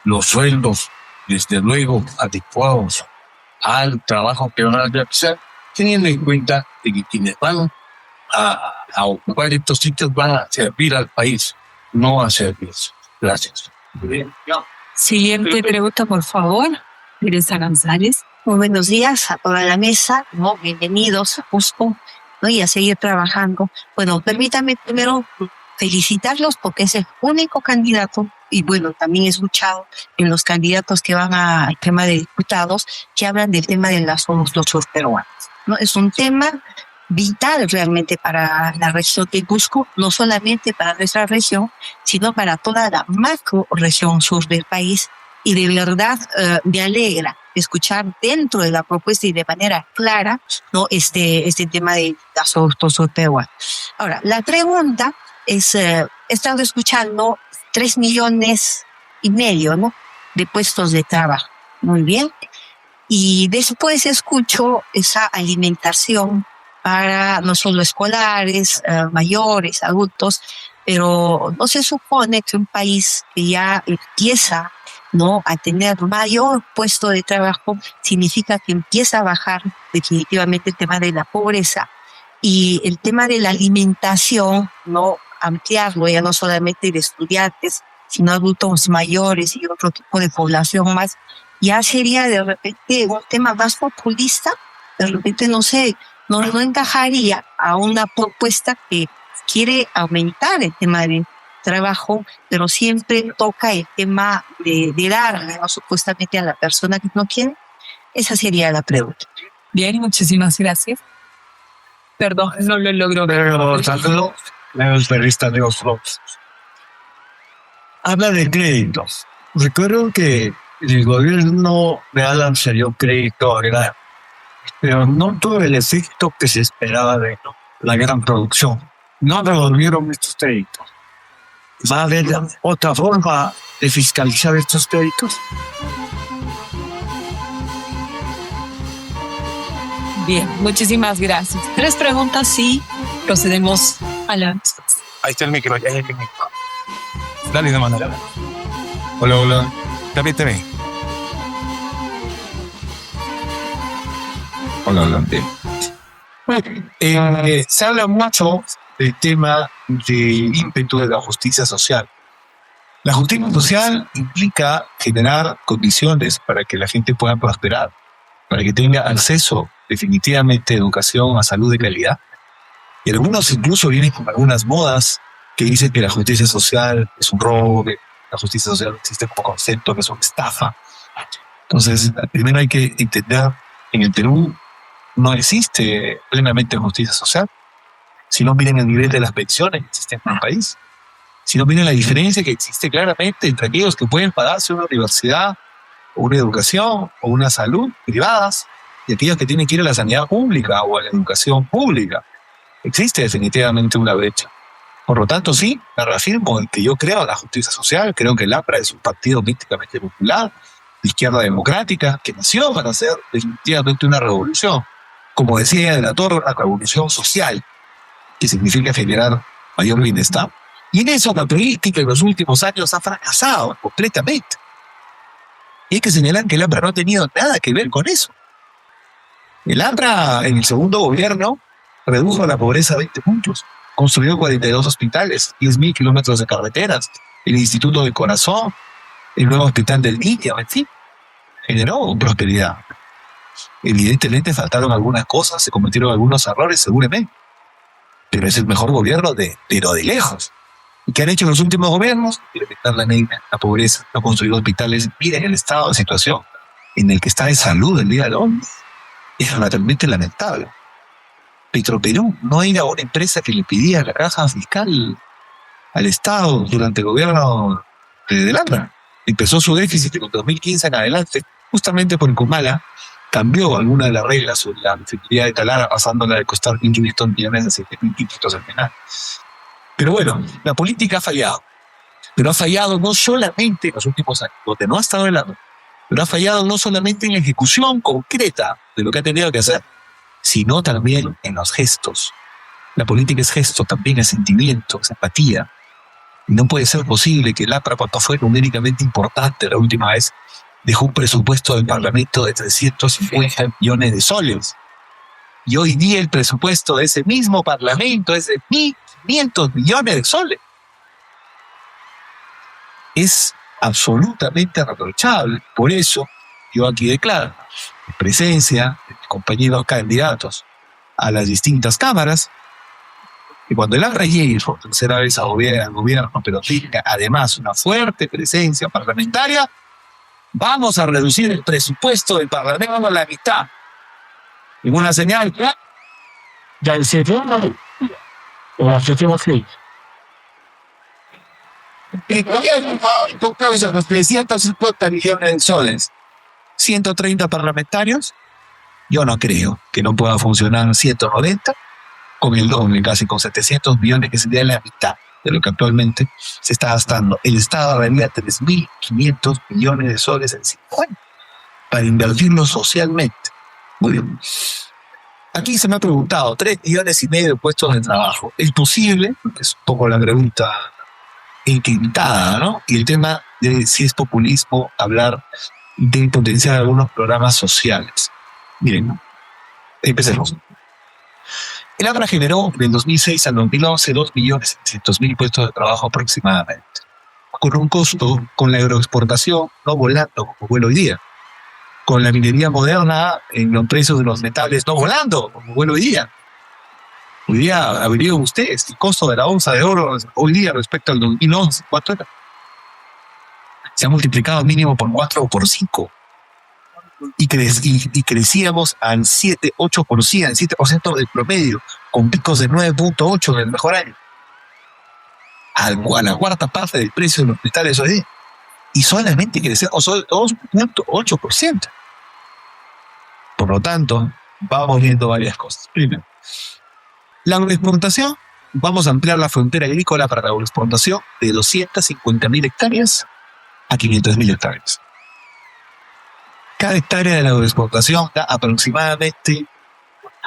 los sueldos, desde luego, adecuados al trabajo que van a realizar, teniendo en cuenta de que quienes van a ocupar estos sitios van a servir al país, no a servirse. Gracias. Siguiente pregunta, por favor. Teresa González. Muy buenos días a toda la mesa, ¿no? Bienvenidos a Cusco, ¿no? Y a seguir trabajando. Bueno, permítanme primero felicitarlos porque es el único candidato, y bueno, también he escuchado en los candidatos que van al tema de diputados, que hablan del tema de los peruanos, ¿no? Es un tema vital realmente para la región de Cusco, no solamente para nuestra región, sino para toda la macro región sur del país. Y de verdad me alegra escuchar dentro de la propuesta y de manera clara, ¿no? este tema de gasoductos peruanos. Ahora, la pregunta es, he estado escuchando 3,5 millones, ¿no? De puestos de trabajo. Muy bien. Y después escucho esa alimentación para no solo escolares, mayores, adultos, pero no se supone que un país que ya empieza, ¿no?, a tener mayor puesto de trabajo significa que empieza a bajar definitivamente el tema de la pobreza y el tema de la alimentación, ¿no?, ampliarlo ya no solamente de estudiantes, sino adultos mayores y otro tipo de población más, ya sería de repente un tema más populista, de repente no sé, no encajaría a una propuesta que quiere aumentar el tema de trabajo, pero siempre toca el tema de darle, ¿no?, supuestamente a la persona que no quiere. Esa sería la pregunta. Bien, muchísimas gracias. Perdón, no lo logro. Habla de créditos. Recuerdo que el gobierno de Alan se dio crédito a Gran, pero no tuvo el efecto que se esperaba de la gran producción. No devolvieron estos créditos. ¿Va a haber otra forma de fiscalizar estos créditos? Bien, muchísimas gracias. 3 preguntas y procedemos a la respuesta. Ahí está el micro, ahí está el micro. Dale, de manera. Hola, hola. Repíteme. Hola, hola. Se habla mucho del tema del ímpetu de la justicia social. La justicia social implica generar condiciones para que la gente pueda prosperar, para que tenga acceso definitivamente a educación, a salud de calidad. Y algunos incluso vienen con algunas modas que dicen que la justicia social es un robo, que la justicia social existe como concepto, que es una estafa. Entonces, primero hay que entender que en el Perú no existe plenamente justicia social. Si no miren el nivel de las pensiones que existen en el país, si no miren la diferencia que existe claramente entre aquellos que pueden pagarse una universidad, o una educación, o una salud privadas, y aquellos que tienen que ir a la sanidad pública o a la educación pública. Existe definitivamente una brecha. Por lo tanto, sí, me reafirmo en que yo creo en la justicia social, creo que el APRA es un partido místicamente popular, de izquierda democrática, que nació para hacer definitivamente una revolución. Como decía de la Torre, una revolución social, que significa generar mayor bienestar. Y en eso la política en los últimos años ha fracasado completamente. Y hay que señalar que el APRA no ha tenido nada que ver con eso. El APRA, en el segundo gobierno, redujo la pobreza a 20 puntos. Construyó 42 hospitales, 10.000 kilómetros de carreteras, el Instituto del Corazón, el nuevo hospital del Niño, en fin. Generó prosperidad. Evidentemente faltaron algunas cosas, se cometieron algunos errores, seguramente. Pero es el mejor gobierno pero de lejos. ¿Y qué han hecho los últimos gobiernos? Incrementar la negra, la pobreza, no construir hospitales. Miren el estado de situación en el que está de salud el día de hoy. Es realmente lamentable. Petroperú no era una empresa que le pedía la caja fiscal al Estado durante el gobierno de APRA. Empezó su déficit en 2015 en adelante, justamente porque Humala cambió alguna de las reglas sobre la efectividad de Talara, pasándola de costar 1.500 millones a 7.500 al final. Pero bueno, la política ha fallado. Pero ha fallado no solamente en los últimos años, donde no ha estado el APRA, pero ha fallado no solamente en la ejecución concreta de lo que ha tenido que hacer, sino también en los gestos. La política es gesto, también es sentimiento, es empatía. Y no puede ser posible que el APRA, cuando fue numéricamente importante la última vez, dejó un presupuesto del Parlamento de 350 millones de soles. Y hoy día el presupuesto de ese mismo Parlamento es de 1.500 millones de soles. Es absolutamente reprochable. Por eso, yo aquí declaro, en presencia de mis compañeros candidatos a las distintas cámaras, que cuando el APRA llegue por tercera vez al gobierno, pero tenga además una fuerte presencia parlamentaria, vamos a reducir el presupuesto del Parlamento a la mitad. En una señal ya el segundo o la sesión 6. El gobierno los 350 millones de soles. 130 parlamentarios. Yo no creo que no pueda funcionar 190 con el doble, casi con 700 millones, que sería la mitad de lo que actualmente se está gastando. El Estado daría 3.500 millones de soles en 5 años para invertirlo socialmente. Muy bien. Aquí se me ha preguntado, 3,5 millones de puestos de trabajo. ¿Es posible? Es un poco la pregunta inquietada, ¿no? Y el tema de si es populismo hablar de potenciar algunos programas sociales. Miren, empecemos. El APRA generó del 2006 al 2011 2.600.000 puestos de trabajo aproximadamente, con un costo, con la agroexportación no volando como vuela hoy día, con la minería moderna en los precios de los metales no volando como vuela hoy día. Hoy día averiguan ustedes el costo de la onza de oro hoy día respecto al 2011, ¿cuánto era? Se ha multiplicado mínimo por 4 o por 5. Y crecíamos al 7%, 7% del promedio, con picos de 9.8 en el mejor año. A la cuarta parte del precio de los metales hoy día. Y solamente crecemos 2.8%. Por lo tanto, vamos viendo varias cosas. Primero, la agroexportación. Vamos a ampliar la frontera agrícola para la agroexportación de 250.000 hectáreas a 500.000 hectáreas. Cada hectárea de la agroexportación da aproximadamente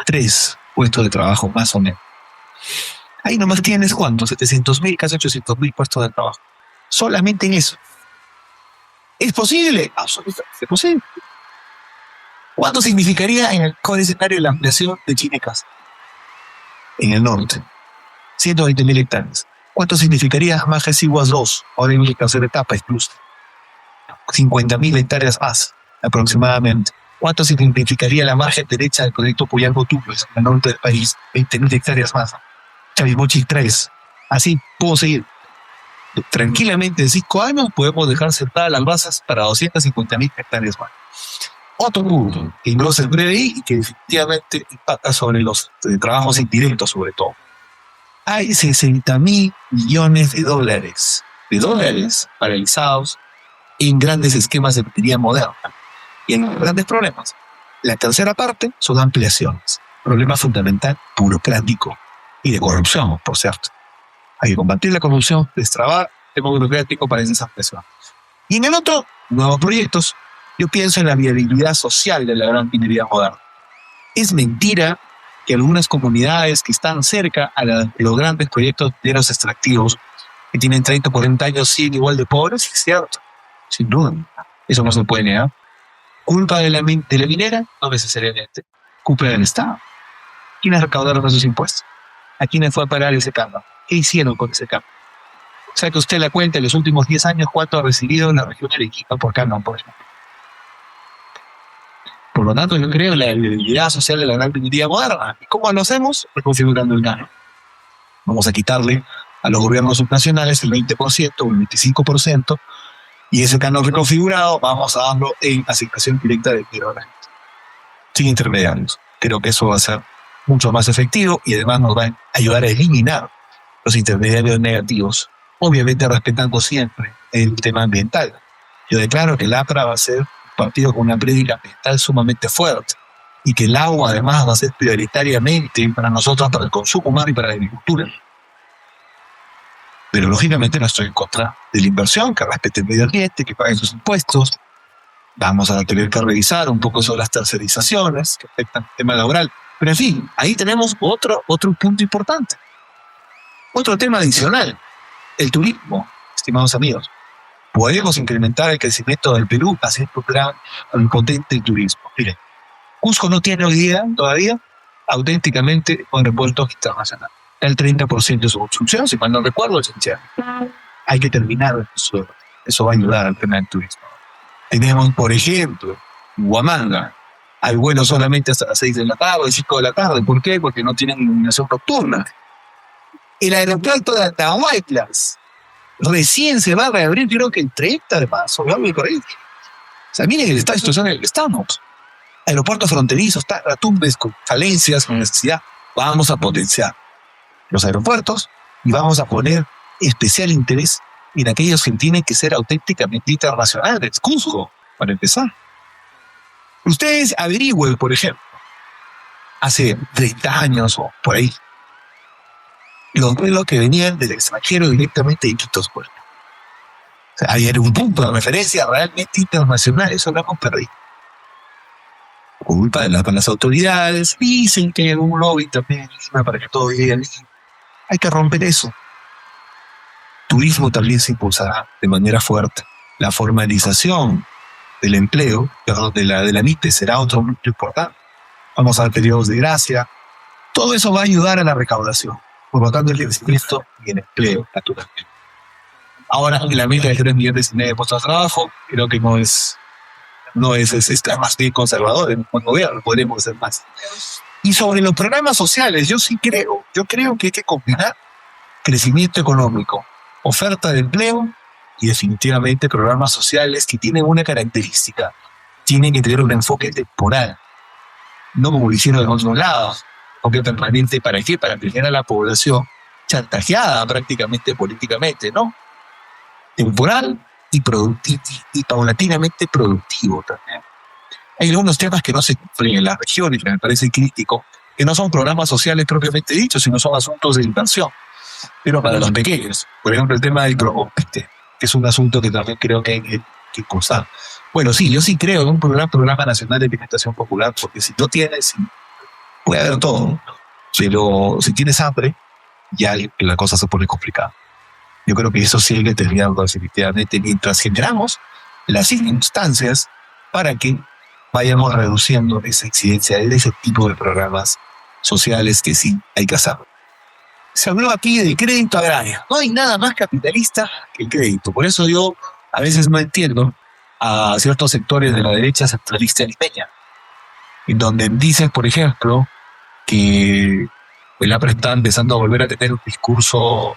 3 puestos de trabajo más o menos. Ahí nomás tienes ¿cuánto? 700.000, casi 800.000 puestos de trabajo. Solamente en eso. ¿Es posible? Absolutamente posible. ¿Cuánto significaría en el mejor escenario la ampliación de Chinecas? En el norte. 120.000 hectáreas. ¿Cuánto significaría Majes Iguas 2? Ahora en la tercera etapa incluso. 50.000 hectáreas más, aproximadamente. ¿Cuánto significaría la margen derecha del proyecto Puyango-Tupes, en el norte del país? 20.000 hectáreas más. Chavimochi 3. Así puedo seguir. Tranquilamente en 5 años podemos dejar sentadas las bases para 250.000 hectáreas más. Otro punto que engrosa el breve y que definitivamente impacta sobre los trabajos indirectos sobre todo. Hay 60.000 millones de dólares paralizados en grandes esquemas de minería moderna y en grandes problemas. La tercera parte son ampliaciones. Problema fundamental burocrático y de corrupción, por cierto. Hay que combatir la corrupción, destrabar el tema burocrático para esas ampliaciones. Y en el otro, nuevos proyectos, yo pienso en la viabilidad social de la gran minería moderna. Es mentira que algunas comunidades que están cerca a los grandes proyectos mineros extractivos que tienen 30 o 40 años siguen igual de pobres, es cierto, sin duda. Eso no se puede negar. ¿Culpa de la minera? No necesariamente. Culpa del Estado. ¿Quiénes recaudaron esos impuestos? ¿A quiénes fue a parar ese cambio? ¿Qué hicieron con ese cambio? O sea que usted la cuenta en los últimos 10 años cuánto ha recibido en la región de Arequipa por canon, por ejemplo. Por lo tanto, yo creo en la viabilidad social de la gran minería moderna. ¿Y cómo lo hacemos? Reconfigurando el canon. Vamos a quitarle a los gobiernos subnacionales el 20% o el 25%, y ese canon reconfigurado vamos a darlo en asignación directa de dinero a la gente, sin intermediarios. Creo que eso va a ser mucho más efectivo y además nos va a ayudar a eliminar los intermediarios negativos, obviamente respetando siempre el tema ambiental. Yo declaro que el APRA va a ser un partido con una prédica ambiental sumamente fuerte y que el agua además va a ser prioritariamente para nosotros, para el consumo humano y para la agricultura. Pero lógicamente no estoy en contra de la inversión, que respete el medio ambiente, que pague sus impuestos. Vamos a tener que revisar un poco sobre las tercerizaciones que afectan el tema laboral. Pero en fin, ahí tenemos otro punto importante. Otro tema adicional, el turismo, estimados amigos. Podemos incrementar el crecimiento del Perú haciendo un gran y potente turismo. Miren, Cusco no tiene hoy día todavía auténticamente un aeropuerto internacional. El 30% de su construcción, si mal no recuerdo, es en Chiapas. Hay que terminar eso. Eso va a ayudar al tema del turismo. Tenemos, por ejemplo, Huamanga. Hay vuelos solamente hasta las 6 de la tarde, 5 de la tarde. ¿Por qué? Porque no tienen iluminación nocturna. El aeropuerto de Atahualpas recién se va a reabrir, creo que el 30 de marzo, ¿no? O sea, miren el estado de situación en el que estamos. Aeropuertos fronterizos, Tumbes, con falencias, con necesidad. Vamos a potenciar los aeropuertos y vamos a poner especial interés en aquellos que tienen que ser auténticamente internacionales. Cusco, para empezar. Ustedes averigüen, por ejemplo, hace 30 años o por ahí, los vuelos que venían del extranjero directamente de Iquitos, por ejemplo. O sea, había un punto de referencia realmente internacional, eso lo hemos perdido. Culpa de las autoridades, dicen que hay un lobby también para que todo llegue al... Hay que romper eso. Turismo también se impulsará de manera fuerte. La formalización del empleo, de la MIPE, será otro punto importante. Vamos a dar periodos de gracia. Todo eso va a ayudar a la recaudación. Por lo tanto, el crecimiento y el empleo, naturalmente. Ahora, la meta de 3 millones y medio de puestos de trabajo, creo que no es más bien conservador en un gobierno, podríamos hacer más. Y sobre los programas sociales, yo creo que hay que combinar crecimiento económico, oferta de empleo y definitivamente programas sociales que tienen una característica, tienen que tener un enfoque temporal, no como lo hicieron en otros lados, enfoque permanente. ¿Para qué? Para tener a la población chantajeada prácticamente políticamente, ¿no? Temporal y paulatinamente productivo también. Hay algunos temas que no se cumplen en las regiones, que me parece crítico, que no son programas sociales propiamente dichos, sino son asuntos de inversión. Pero para los pequeños, por ejemplo, el tema del Procompete, que es un asunto que también creo que hay que impulsar. Bueno, sí, yo sí creo en un programa nacional de alimentación popular, porque si no tienes puede haber todo, pero si tienes hambre, ya la cosa se pone complicada. Yo creo que eso sí hay que tenerlo definitivamente mientras generamos las circunstancias para que vayamos reduciendo esa incidencia de ese tipo de programas sociales que sí hay que hacer. Se habló aquí de crédito agrario. No hay nada más capitalista que el crédito. Por eso yo a veces no entiendo a ciertos sectores de la derecha centralista limeña, en donde dicen, por ejemplo, que el APRA está empezando a volver a tener un discurso,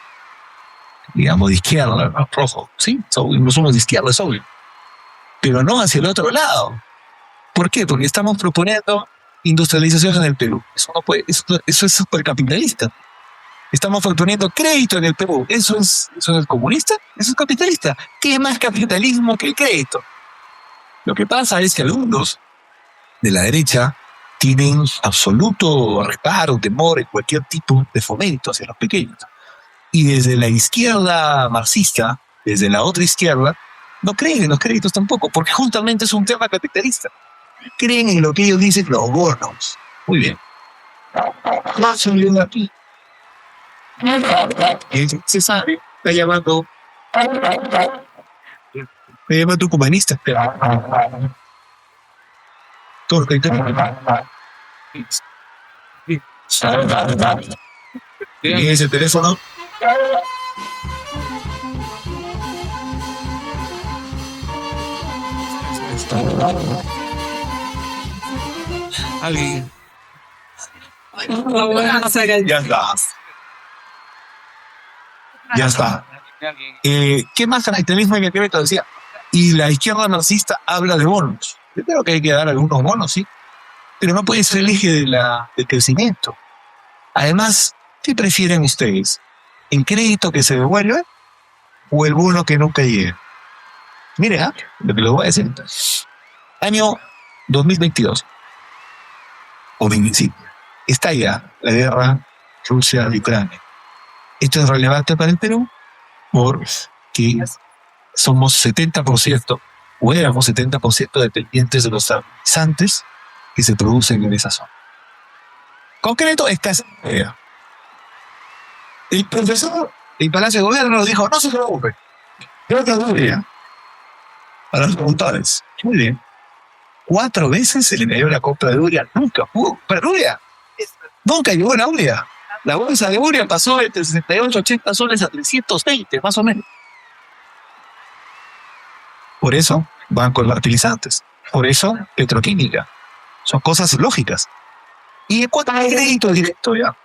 digamos, de izquierda, ¿no? Rojo. Sí, no somos de izquierda, es obvio. Pero no hacia el otro lado. ¿Por qué? Porque estamos proponiendo industrialización en el Perú. Eso no puede, eso es supercapitalista. Estamos proponiendo crédito en el Perú. ¿Eso es comunista? Eso es capitalista. ¿Qué es más capitalismo que el crédito? Lo que pasa es que algunos de la derecha tienen absoluto reparo, temor en cualquier tipo de fomento hacia los pequeños. Y desde la izquierda marxista, desde la otra izquierda, no creen en los créditos tampoco, porque justamente es un tema capitalista. Creen en lo que ellos dicen los bonos. Muy bien. Más saliendo aquí. Se sabe, está llamando. Me llama tu humanista. Todo lo que ¿tiene ese teléfono? Alguien. Ya está. Ya está. ¿Qué más capitalismo hay que te decía? Y la izquierda marxista habla de bonos. Yo creo que hay que dar algunos bonos, sí. Pero no puede ser el eje del crecimiento. Además, ¿qué prefieren ustedes? ¿El crédito que se devuelve o el bono que nunca llega? Mire, lo que les voy a decir. Año 2022 o 25. Estalla la guerra Rusia-Ucrania. Esto es relevante para el Perú porque somos 70% o éramos 70% dependientes de los fertilizantes que se producen en esa zona. Concreto, escasez. El profesor del Palacio de Gobierno nos dijo, no se preocupe, yo te doy para los productores. Muy bien. 4 veces se le cayó la compra de urea. Nunca pudo. Pero urea nunca llegó la urea. La bolsa de urea pasó de 68, 80 soles a 320, más o menos. Por eso van con fertilizantes. Por eso petroquímica. Son cosas lógicas. Y en cuanto al crédito directo, ya,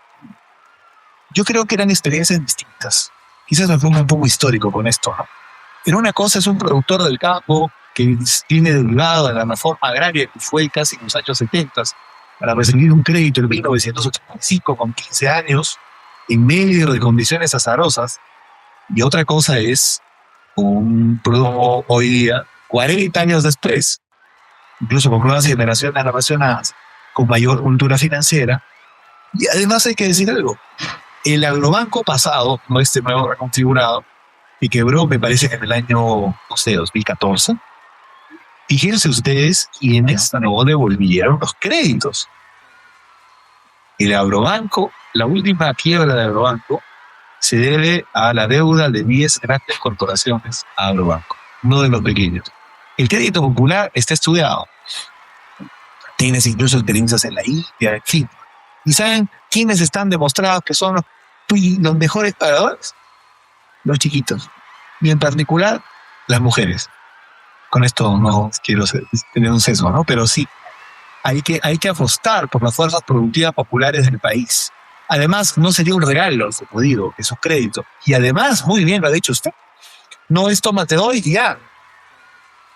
yo creo que eran experiencias distintas. Quizás me ponga un poco histórico con esto, ¿no? Pero una cosa es un productor del campo que tiene derivado de la reforma agraria que fue casi en los años 70 para recibir un crédito en 1985 con 15 años en medio de condiciones azarosas. Y otra cosa es un producto hoy día, 40 años después, incluso con nuevas generaciones relacionadas con mayor cultura financiera. Y además hay que decir algo. El agrobanco pasado, no este nuevo reconfigurado, que quebró, me parece que en el año, no sé, 2014, fíjense ustedes quiénes no devolvieron los créditos. El agrobanco, la última quiebra del agrobanco, se debe a la deuda de 10 grandes corporaciones a agrobanco, no de los pequeños. El crédito popular está estudiado. Tienes incluso experiencias en la India, en fin. ¿Y saben quiénes están demostrados que son los mejores pagadores? Los chiquitos. Y en particular, las mujeres. Con esto no quiero tener un sesgo, ¿no? Pero sí, hay que apostar por las fuerzas productivas populares del país. Además, no sería un regalo, como digo, esos créditos. Y además, muy bien lo ha dicho usted, no es tómate hoy y ya.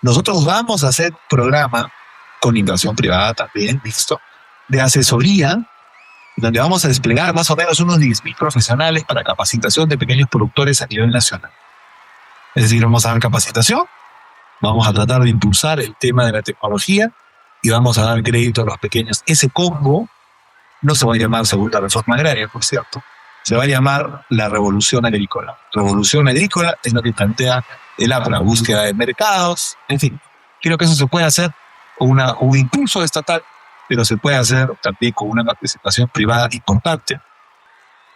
Nosotros vamos a hacer un programa con inversión privada también, visto, de asesoría, donde vamos a desplegar más o menos unos 10.000 profesionales para capacitación de pequeños productores a nivel nacional. Es decir, vamos a dar capacitación, vamos a tratar de impulsar el tema de la tecnología y vamos a dar crédito a los pequeños. Ese combo no se va a llamar segunda reforma agraria, por cierto. Se va a llamar la revolución agrícola. Revolución agrícola es lo que plantea el APRA, búsqueda de mercados, en fin. Creo que eso se puede hacer con un impulso estatal pero se puede hacer también con una participación privada importante,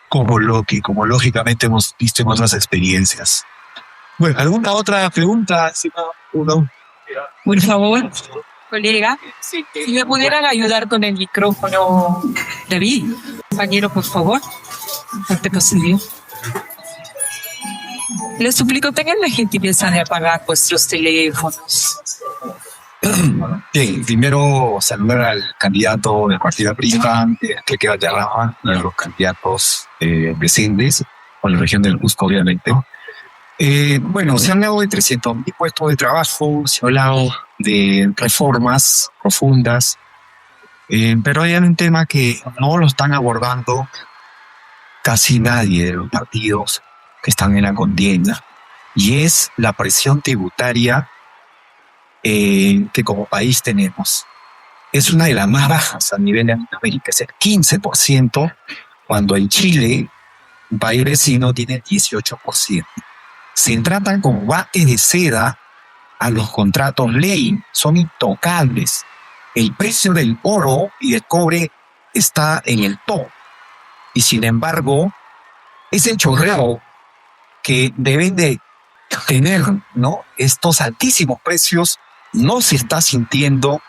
como lógicamente hemos visto en otras experiencias. Bueno, ¿alguna otra pregunta, estimado Uno? Por favor, colega, si me pudieran ayudar con el micrófono, David, compañero, por favor. Parte posible. Les suplico, tengan la gentileza de apagar vuestros teléfonos. Bien, primero saludar al candidato del partido PRIPA, Enrique Valderrama, uno de los candidatos presentes por la región del Cusco, obviamente. Bueno, se ha hablado de 300.000 puestos de trabajo, se ha hablado de reformas profundas, pero hay un tema que no lo están abordando casi nadie de los partidos que están en la contienda, y es la presión tributaria que como país tenemos. Es una de las más bajas a nivel de Latinoamérica, es el 15%, cuando en Chile, un país vecino, tiene 18%. Se tratan como bate de seda a los contratos ley, son intocables. El precio del oro y del cobre está en el top. Y sin embargo, ese chorreo que deben de tener, ¿no?, estos altísimos precios no se está sintiendo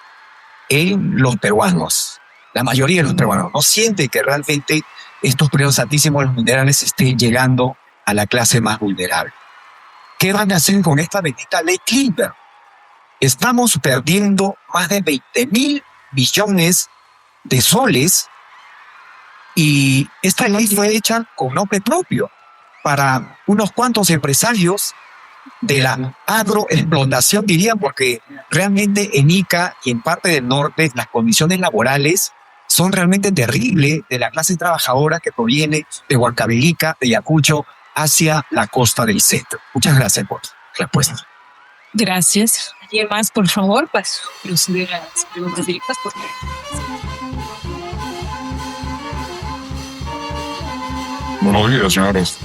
en los peruanos. La mayoría de los peruanos no siente que realmente estos precios altísimos de los minerales estén llegando a la clase más vulnerable. ¿Qué van a hacer con esta bendita ley Clipper? Estamos perdiendo más de 20.000 billones de soles y esta ley fue hecha con nombre propio para unos cuantos empresarios de la agroexplotación, dirían, porque realmente en Ica y en parte del norte las condiciones laborales son realmente terribles de la clase trabajadora que proviene de Huancavelica, de Ayacucho, hacia la costa del centro. Muchas gracias por la respuesta. Gracias. ¿Alguien más, por favor, para proceder a las preguntas directas? Por favor. Buenos días, señores.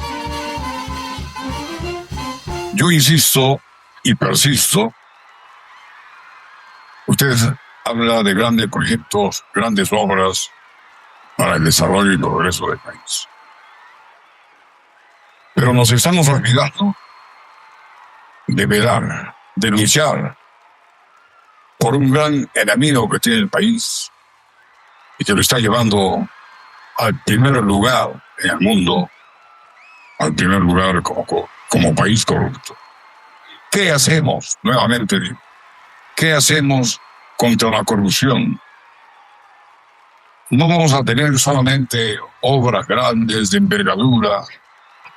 Yo insisto y persisto. Ustedes hablan de grandes proyectos, grandes obras para el desarrollo y progreso del país. Pero nos estamos olvidando de velar, de luchar por un gran enemigo que tiene el país y que lo está llevando al primer lugar en el mundo, al primer lugar como país corrupto. ¿Qué hacemos? Nuevamente digo, ¿qué hacemos contra la corrupción? No vamos a tener solamente obras grandes de envergadura,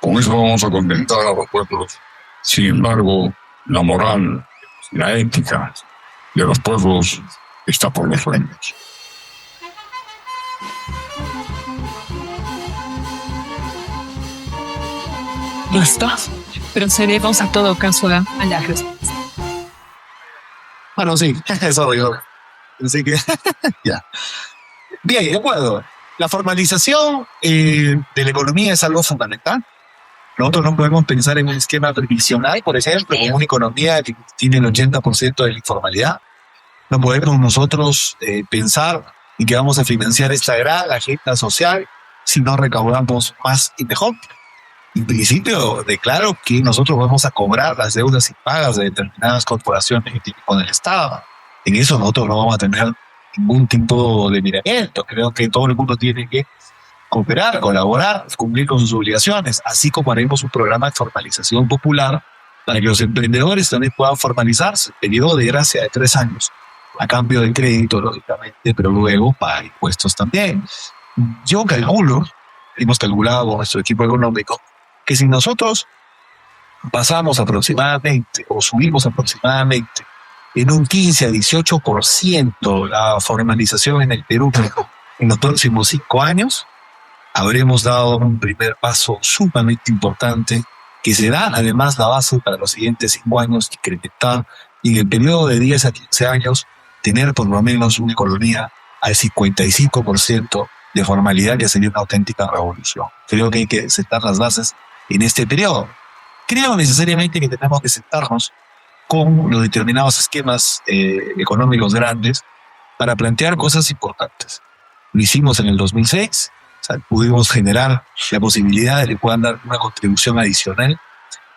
con eso vamos a contentar a los pueblos. Sin embargo, la moral, la ética de los pueblos está por los sueños. Listo. Procedemos a todo caso a la respuesta. Bueno, sí, eso digo. Así que, ya. Bien, de acuerdo. La formalización de la economía es algo fundamental. Nosotros no podemos pensar en un esquema previsional, por ejemplo, en una economía que tiene el 80% de la informalidad. No podemos nosotros pensar en que vamos a financiar esta gran agenda social si no recaudamos más y mejor. En principio, declaro que nosotros vamos a cobrar las deudas impagas de determinadas corporaciones que tienen con el Estado. En eso nosotros no vamos a tener ningún tipo de miramiento. Creo que todo el mundo tiene que cooperar, colaborar, cumplir con sus obligaciones, así como haremos un programa de formalización popular para que los emprendedores también puedan formalizarse. Periodo de gracia de 3 años, a cambio de crédito, lógicamente, pero luego para impuestos también. Yo calculo, hemos calculado con nuestro equipo económico, que si nosotros pasamos aproximadamente o subimos aproximadamente en un 15 a 18% la formalización en el Perú en los próximos 5 años, habremos dado un primer paso sumamente importante que será además la base para los siguientes 5 años, incrementar y en el periodo de 10 a 15 años tener por lo menos una economía al 55% de formalidad, que sería una auténtica revolución. Creo que hay que sentar las bases en este periodo. Creo necesariamente que tenemos que sentarnos con los determinados esquemas económicos grandes para plantear cosas importantes. Lo hicimos en el 2006, o sea, pudimos generar la posibilidad de que puedan dar una contribución adicional.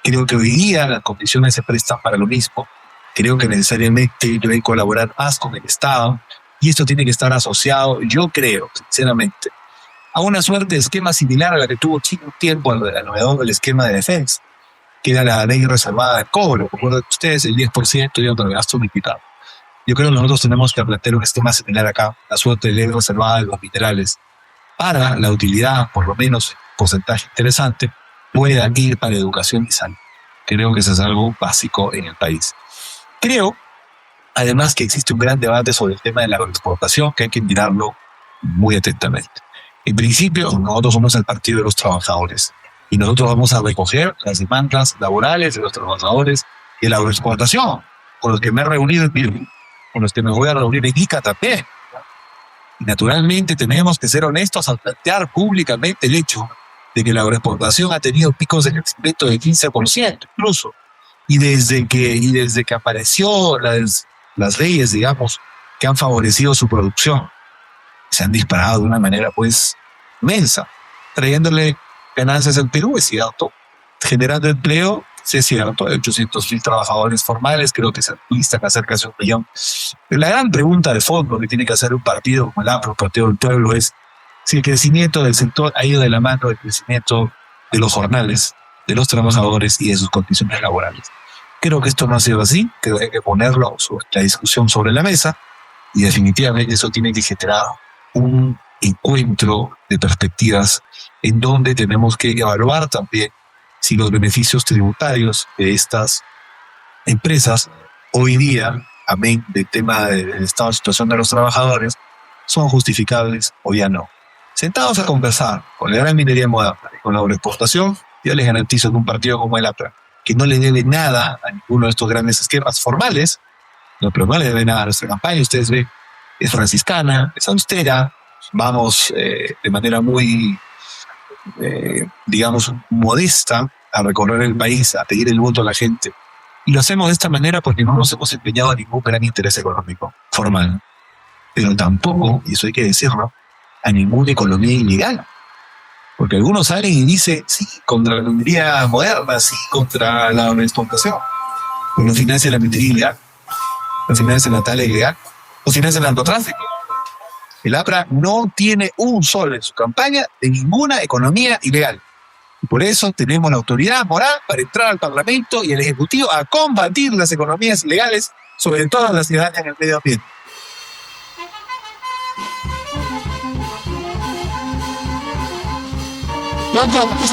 Creo que hoy día las condiciones se prestan para lo mismo. Creo que necesariamente debe colaborar más con el Estado y esto tiene que estar asociado, yo creo, sinceramente, a una suerte de esquema similar a la que tuvo Chile un tiempo alrededor del esquema de defensa, que era la ley reservada de cobro. Recuerden ustedes, el 10% de otro gasto limitado. Yo creo que nosotros tenemos que plantear un esquema similar acá, la suerte de ley reservada de los minerales, para la utilidad, por lo menos porcentaje interesante, puedan ir para educación y salud. Creo que eso es algo básico en el país. Creo, además, que existe un gran debate sobre el tema de la agroexportación, que hay que mirarlo muy atentamente. En principio, nosotros somos el Partido de los Trabajadores y nosotros vamos a recoger las demandas laborales de los trabajadores y la agroexportación, con los que me he reunido en Perú, con los que me voy a reunir en Ica también. Y naturalmente tenemos que ser honestos al plantear públicamente el hecho de que la agroexportación ha tenido picos de crecimiento de 15% incluso. Y desde que apareció las leyes, digamos, que han favorecido su producción, se han disparado de una manera pues inmensa, trayéndole ganancias al Perú, es cierto, generando empleo, sí es cierto, hay 800.000 trabajadores formales, creo que se listan a cerca de 1 millón. Pero la gran pregunta de fondo que tiene que hacer un partido como el APRO, el Partido del Pueblo, es si el crecimiento del sector ha ido de la mano del crecimiento de los jornales, de los trabajadores y de sus condiciones laborales. Creo que esto no ha sido así, que hay que ponerlo sobre la discusión sobre la mesa y definitivamente eso tiene que generar un encuentro de perspectivas en donde tenemos que evaluar también si los beneficios tributarios de estas empresas hoy día, amén del tema del estado de situación de los trabajadores, son justificables o ya no. Sentados a conversar con la gran minería moderna y con la agroexportación, yo les garantizo que un partido como el APRA, que no le debe nada a ninguno de estos grandes esquemas formales, pero no le debe nada a nuestra campaña, ustedes ven, es franciscana, es austera, vamos de manera muy, digamos, modesta a recorrer el país, a pedir el voto a la gente. Y lo hacemos de esta manera porque no nos hemos empeñado a ningún gran interés económico formal, pero tampoco, y eso hay que decirlo, a ninguna economía ilegal. Porque algunos salen y dicen, sí, contra la minería moderna, sí, contra la exportación. Pero financia la minería ilegal, no financia la tala ilegal, no financia el narcotráfico. El APRA no tiene un sol en su campaña de ninguna economía ilegal. Y por eso tenemos la autoridad moral para entrar al Parlamento y al Ejecutivo a combatir las economías ilegales, sobre todo las que dañan el medio ambiente.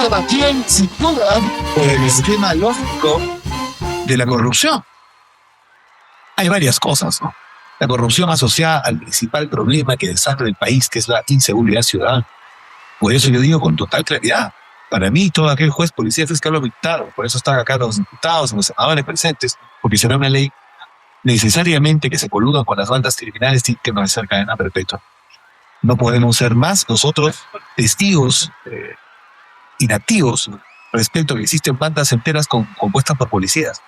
También, sin duda, por el esquema lógico de la corrupción. Hay varias cosas, ¿no? La corrupción asociada al principal problema que desangra el país, que es la inseguridad ciudadana. Por eso yo digo con total claridad, para mí todo aquel juez, policía, fiscal o militar, por eso están acá los diputados y los senadores presentes, porque será una ley necesariamente que se coludan con las bandas criminales, tiene que ser cadena perpetua. No podemos ser más nosotros testigos inactivos respecto a que existen bandas enteras compuestas por policías.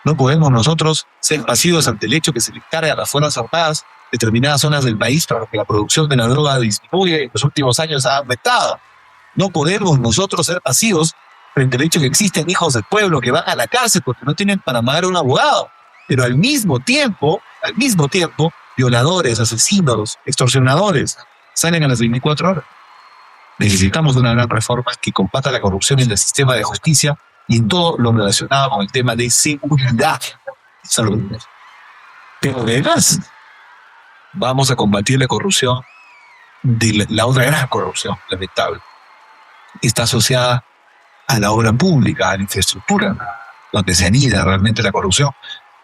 No podemos nosotros ser pasivos ante el hecho que se le carga a las fuerzas armadas determinadas zonas del país para que la producción de la droga disminuya y en los últimos años ha aumentado. No podemos nosotros ser pasivos frente al hecho que existen hijos del pueblo que van a la cárcel porque no tienen para pagar a un abogado. Pero al mismo tiempo, violadores, asesinos, extorsionadores salen a las 24 horas. Necesitamos una gran reforma que combata la corrupción en el sistema de justicia y en todo lo relacionado con el tema de seguridad. Salud. Pero además, vamos a combatir la corrupción de la otra gran corrupción, lamentable. Está asociada a la obra pública, a la infraestructura, donde se anida realmente la corrupción.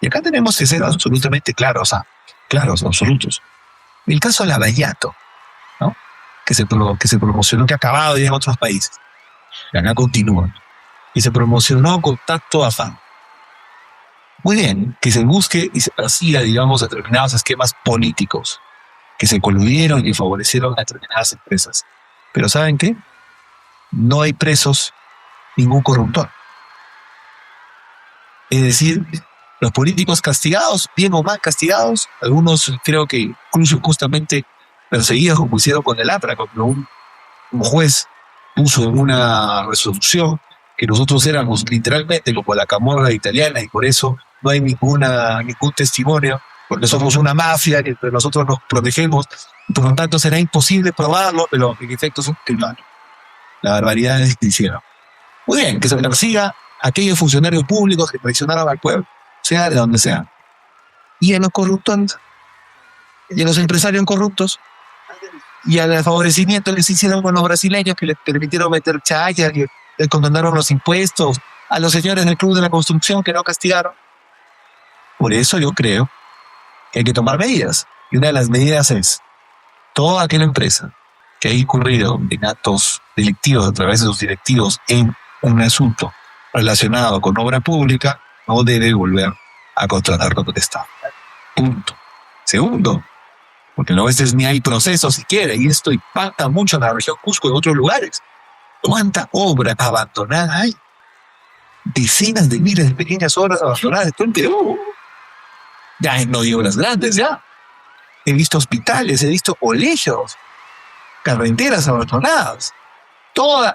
Y acá tenemos que ser absolutamente claros, absolutos. El caso de Lavallato, ¿no? que se promocionó, que ha acabado ya en otros países, y acá continúa, y se promocionó con tanto afán. Muy bien, que se busque y se persiga, digamos, determinados esquemas políticos que se coludieron y favorecieron a determinadas empresas. Pero ¿saben qué? No hay presos ningún corruptor. Es decir, Los políticos castigados, bien o mal castigados, algunos creo que incluso justamente perseguidos como hicieron con el APRA, cuando un juez puso en una resolución que nosotros éramos literalmente como la camorra italiana y por eso no hay ningún testimonio, porque somos una mafia que entre nosotros nos protegemos, por lo tanto será imposible probarlo, pero en efecto son criminales. La barbaridad es que hicieron. Muy bien, que se persiga a aquellos funcionarios públicos que traicionaron al pueblo, sea de donde sea. Y a los corruptos, y a los empresarios corruptos, y al favorecimiento les hicieron con los brasileños que les permitieron meter chayas, que les condonaron los impuestos, a los señores del Club de la Construcción que no castigaron. Por eso yo creo que hay que tomar medidas. Y una de las medidas es toda aquella empresa que ha incurrido en actos delictivos a través de sus directivos en un asunto relacionado con obra pública no debe volver a contratar con el Estado. Punto. Segundo, porque no a veces ni hay proceso siquiera, y esto impacta mucho en la región Cusco y en otros lugares. ¿Cuánta obra abandonada hay? Decenas de miles de pequeñas obras abandonadas de todo el Perú. Ya no digo las grandes, ya. He visto hospitales, he visto colegios, carreteras abandonadas.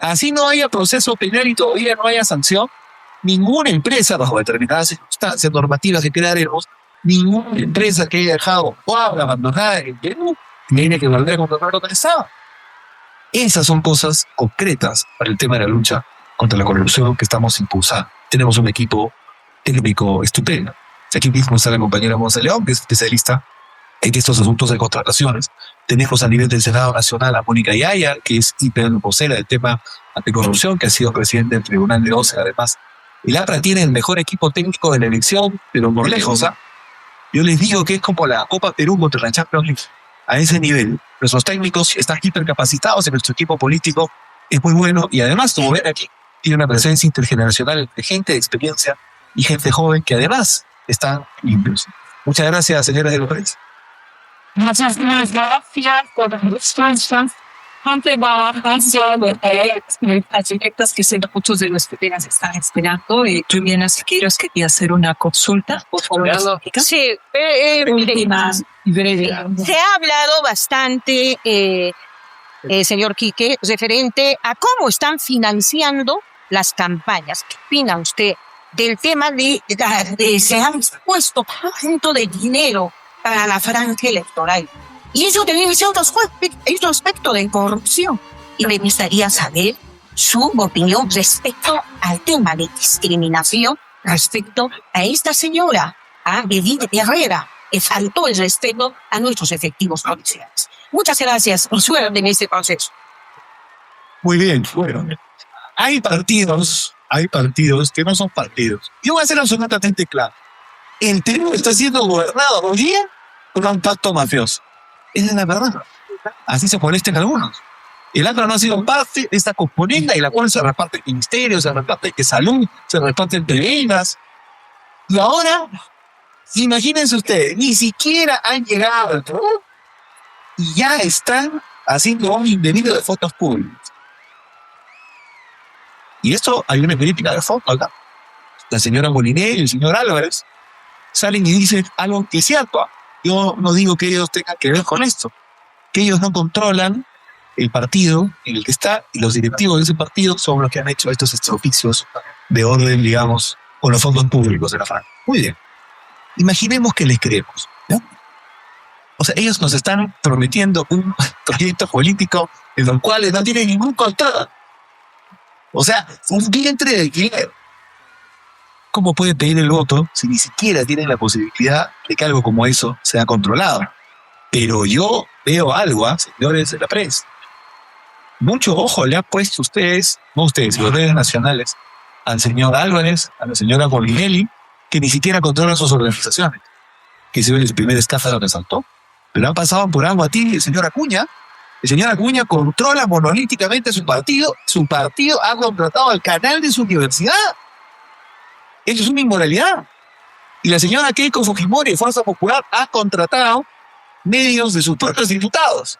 Así no haya proceso penal y todavía no haya sanción, ninguna empresa bajo determinadas circunstancias normativas que crearemos, ninguna empresa que haya dejado obra abandonada en Perú tiene que volver a contratar con el Estado. Esas son cosas concretas para el tema de la lucha contra la corrupción que estamos impulsando. Tenemos un equipo técnico estupendo. Aquí mismo está la compañera Monse León, que es especialista en estos asuntos de contrataciones. Tenemos a nivel del Senado Nacional a Mónica Yaya, que es hipervocera del tema anticorrupción, que ha sido presidente del Tribunal de OCE, además. El APRA tiene el mejor equipo técnico de la elección, pero por lejos. Yo les digo que es como la Copa Perú contra la Champions League. A ese nivel, nuestros técnicos están hipercapacitados y nuestro equipo político es muy bueno. Y además, como ven aquí, tiene una presencia intergeneracional de gente de experiencia y gente joven que además están limpios. Muchas gracias, señoras de los países. Muchas gracias por la respuesta. Ante aspectos que sé que muchos de los colegas están esperando. Juliana Siqueiros quería hacer una consulta, por favor. Sí, Breve. se ha hablado bastante, señor Quique, referente a cómo están financiando las campañas. ¿Qué opina usted del tema de se han puesto tanto de dinero para la franja electoral? Y eso también es otro aspecto de corrupción. Y me gustaría saber su opinión respecto al tema de discriminación respecto a esta señora, a Bedín Herrera, que faltó el respeto a nuestros efectivos policiales. Muchas gracias y suerte en este proceso. Muy bien, bueno. Hay partidos que no son partidos. Yo voy a ser absolutamente claro. El Perú está siendo gobernado hoy día por un pacto mafioso. Esa es la verdad. Así se molesten algunos. El APRA no ha sido parte de esta componenda en la cual se reparten ministerios, se reparten salud, se reparten pereinas. Y ahora, imagínense ustedes, ni siquiera han llegado al poder y ya están haciendo un indebido de fondos públicos. Y esto hay una crítica de fondo acá. La señora Molinelli y el señor Álvarez salen y dicen algo que es cierto. Yo no digo que ellos tengan que ver con esto, que ellos no controlan el partido en el que está y los directivos de ese partido son los que han hecho estos extraoficios de orden, digamos, con los fondos públicos de la franja. Muy bien. Imaginemos que les creemos, ¿no? O sea, ellos nos están prometiendo un proyecto político en el cual no tienen ningún control. O sea, un vientre de alquiler. ¿Cómo pueden pedir el voto si ni siquiera tienen la posibilidad de que algo como eso sea controlado? Pero yo veo algo, señores de la prensa. Mucho ojo le han puesto ustedes, no ustedes, los medios nacionales, al señor Álvarez, a la señora Molinelli, que ni siquiera controlan sus organizaciones. Que se ve el primer escándalo que saltó. Pero han pasado por agua a ti el señor Acuña. El señor Acuña controla monolíticamente su partido. Su partido ha contratado al canal de su universidad. Eso es una inmoralidad. Y la señora Keiko Fujimori de Fuerza Popular ha contratado medios de sus propios diputados.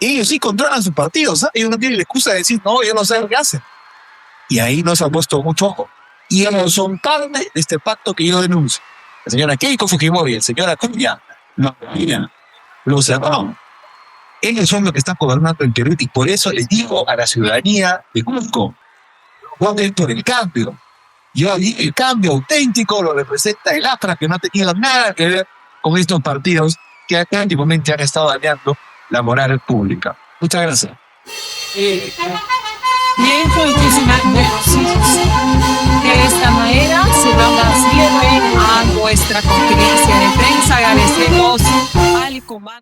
Ellos sí controlan sus partidos. Ellos no tienen la excusa de decir, no, yo no sé lo que hacen. Y ahí nos ha puesto mucho ojo. y ellos son parte de este pacto que yo denuncio. La señora Keiko Fujimori y el señor Acuña, los cerraron. Ellos son los que están gobernando el Perú y por eso les digo a la ciudadanía de Cusco, voten por el cambio. Yo digo, el cambio auténtico lo representa el APRA, que no ha tenido nada que ver con estos partidos que acá últimamente han estado dañando la moral pública. Muchas gracias. Bien, muchísimas gracias. De esta manera se da cierre a nuestra conferencia de prensa. Agradecemos al comando.